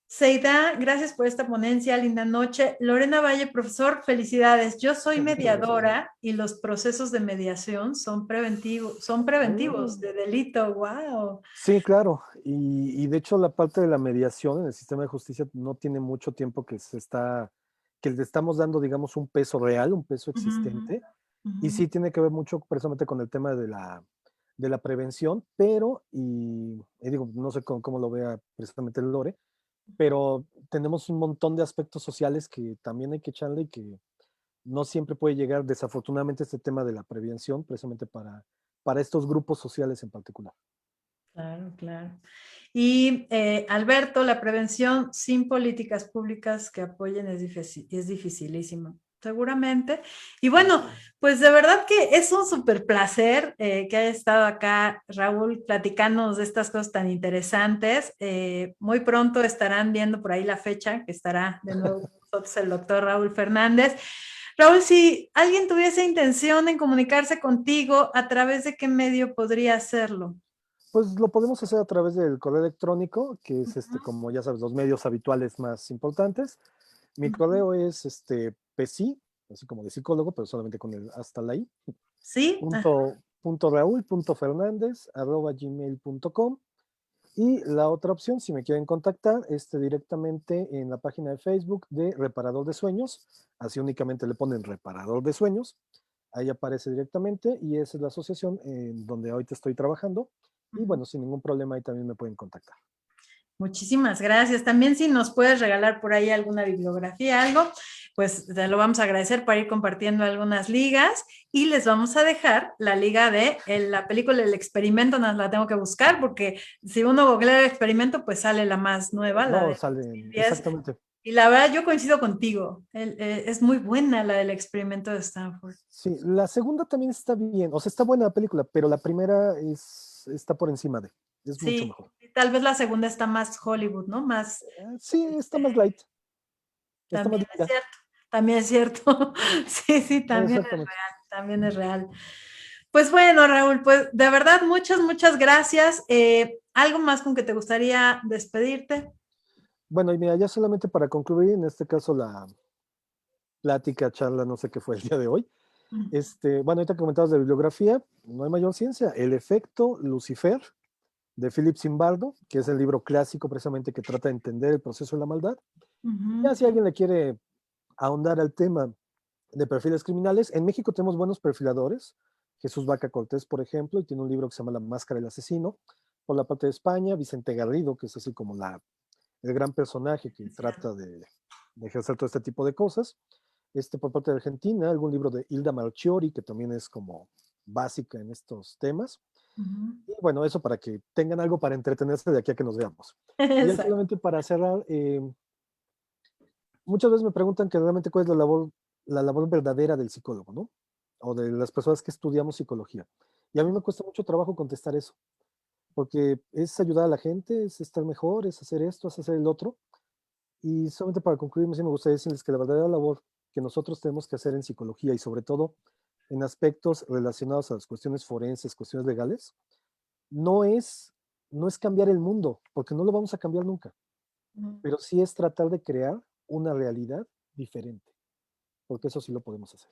Seida, gracias por esta ponencia, linda noche. Lorena Valle, profesor, felicidades. Yo soy
Muchas gracias.
mediadora y los procesos de mediación son
Ah,
preventivos de delito. Wow.
sí, claro. Y de hecho la parte de la mediación en el sistema de justicia no tiene mucho tiempo que le estamos dando, digamos, un peso real, un peso
Uh -huh,
existente.
uh
Y
-huh.
sí tiene que ver mucho precisamente con el tema de la prevención, pero, y digo, no sé cómo lo vea precisamente Lore, pero tenemos un montón de aspectos sociales que también hay que echarle y que no siempre puede llegar, desafortunadamente, este tema de la prevención, precisamente para estos grupos sociales en particular.
Claro, claro. Y Alberto, la prevención sin políticas públicas que apoyen es dificilísimo, seguramente. Y bueno, pues de verdad que es un súper placer que haya estado acá, Raúl, platicándonos de estas cosas tan interesantes. Muy pronto estarán viendo por ahí la fecha, que estará de nuevo con nosotros el doctor Raúl Fernández. Raúl, si alguien tuviese intención en comunicarse contigo, ¿a través de qué medio podría hacerlo?
Pues lo podemos hacer a través del correo electrónico, que es
Ujú,
como ya sabes, los medios habituales más importantes. Mi
ujú.
correo es PSI, así como de psicólogo, pero solamente con el hasta la I,
Sí,
Raúl.Fernández@gmail.com. Y la otra opción, si me quieren contactar, es directamente en la página de Facebook de Reparador de Sueños. Así únicamente le ponen Reparador de Sueños. Ahí aparece directamente y esa es la asociación en donde ahorita estoy trabajando. Y bueno, sin ningún problema ahí también me pueden contactar.
Muchísimas gracias. También si nos puedes regalar por ahí alguna bibliografía, algo, pues te lo vamos a agradecer para ir compartiendo algunas ligas y les vamos a dejar la liga de la película El Experimento, nos la tengo que buscar porque si uno googlea El Experimento, pues sale la más nueva, la
No,
de
salen,
2010.
exactamente.
Y la verdad, yo coincido contigo. Es muy buena la del Experimento de Stanford.
Sí, la segunda también está bien, o sea, está buena la película, pero la primera está por encima es mucho
Sí,
mejor.
tal vez la segunda está más Hollywood, ¿no? Más,
Sí, está más light, está más
también es
linda.
cierto, también es cierto. Sí, sí,
Exactamente.
también es real. Pues bueno, Raúl, pues de verdad, muchas, muchas gracias. ¿Algo más con que te gustaría despedirte?
Bueno, y mira, ya solamente para concluir, en este caso la plática, charla, no sé qué fue el día de hoy. Bueno, ahorita comentabas de bibliografía, no hay mayor ciencia. El efecto Lucifer, de Philip Zimbardo, que es el libro clásico precisamente que trata de entender el proceso de la maldad. Ya si alguien le quiere ahondar al tema de perfiles criminales, en México tenemos buenos perfiladores. Jesús Vaca Cortés, por ejemplo, y tiene un libro que se llama La Máscara del Asesino. Por la parte de España, Vicente Garrido, que es así como el gran personaje que
Es cierto.
trata de ejercer todo este tipo de cosas. Por parte de Argentina, algún libro de Hilda Marchiori, que también es como básica en estos temas. Y bueno, eso para que tengan algo para entretenerse de aquí a que nos veamos. Y ya
Exacto.
solamente para cerrar, muchas veces me preguntan que realmente cuál es la labor verdadera del psicólogo, ¿no? O de las personas que estudiamos psicología. Y a mí me cuesta mucho trabajo contestar eso, porque es ayudar a la gente, es estar mejor, es hacer esto, es hacer el otro. Y solamente para concluir, sí me gustaría decirles que la verdadera labor que nosotros tenemos que hacer en psicología y sobre todo en aspectos relacionados a las cuestiones forenses, cuestiones legales, no es, no es cambiar el mundo, porque no lo vamos a cambiar nunca, pero sí es tratar de crear una realidad diferente, porque eso sí lo podemos hacer.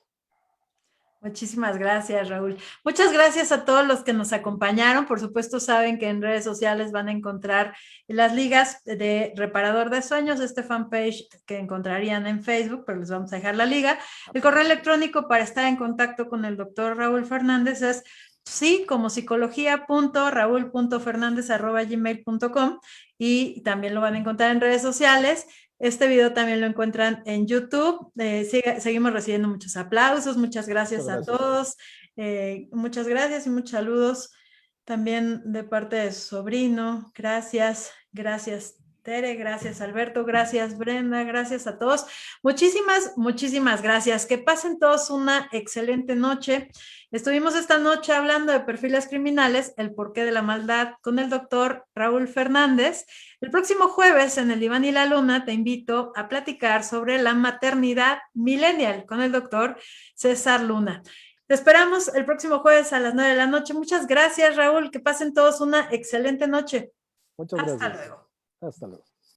Muchísimas gracias, Raúl. Muchas gracias a todos los que nos acompañaron. Por supuesto, saben que en redes sociales van a encontrar las ligas de Reparador de Sueños, este fanpage que encontrarían en Facebook, pero les vamos a dejar la liga. El correo electrónico para estar en contacto con el doctor Raúl Fernández es sí, como psicología.raúl.fernández@gmail.com y también lo van a encontrar en redes sociales. Este video también lo encuentran en YouTube. Seguimos recibiendo muchos aplausos. Muchas
Muchas
gracias a
gracias.
todos. Muchas gracias y muchos saludos también de parte de su sobrino. Gracias, gracias Tere, gracias Alberto, gracias Brenda, gracias a todos. Muchísimas, muchísimas gracias. Que pasen todos una excelente noche. Estuvimos esta noche hablando de perfiles criminales, el porqué de la maldad con el doctor Raúl Fernández. El próximo jueves en el Diván y la Luna te invito a platicar sobre la maternidad millennial con el doctor César Luna. Te esperamos el próximo jueves a las 9 de la noche. Muchas gracias, Raúl. Que pasen todos una excelente noche.
Muchas
Hasta
gracias.
luego.
Hasta luego.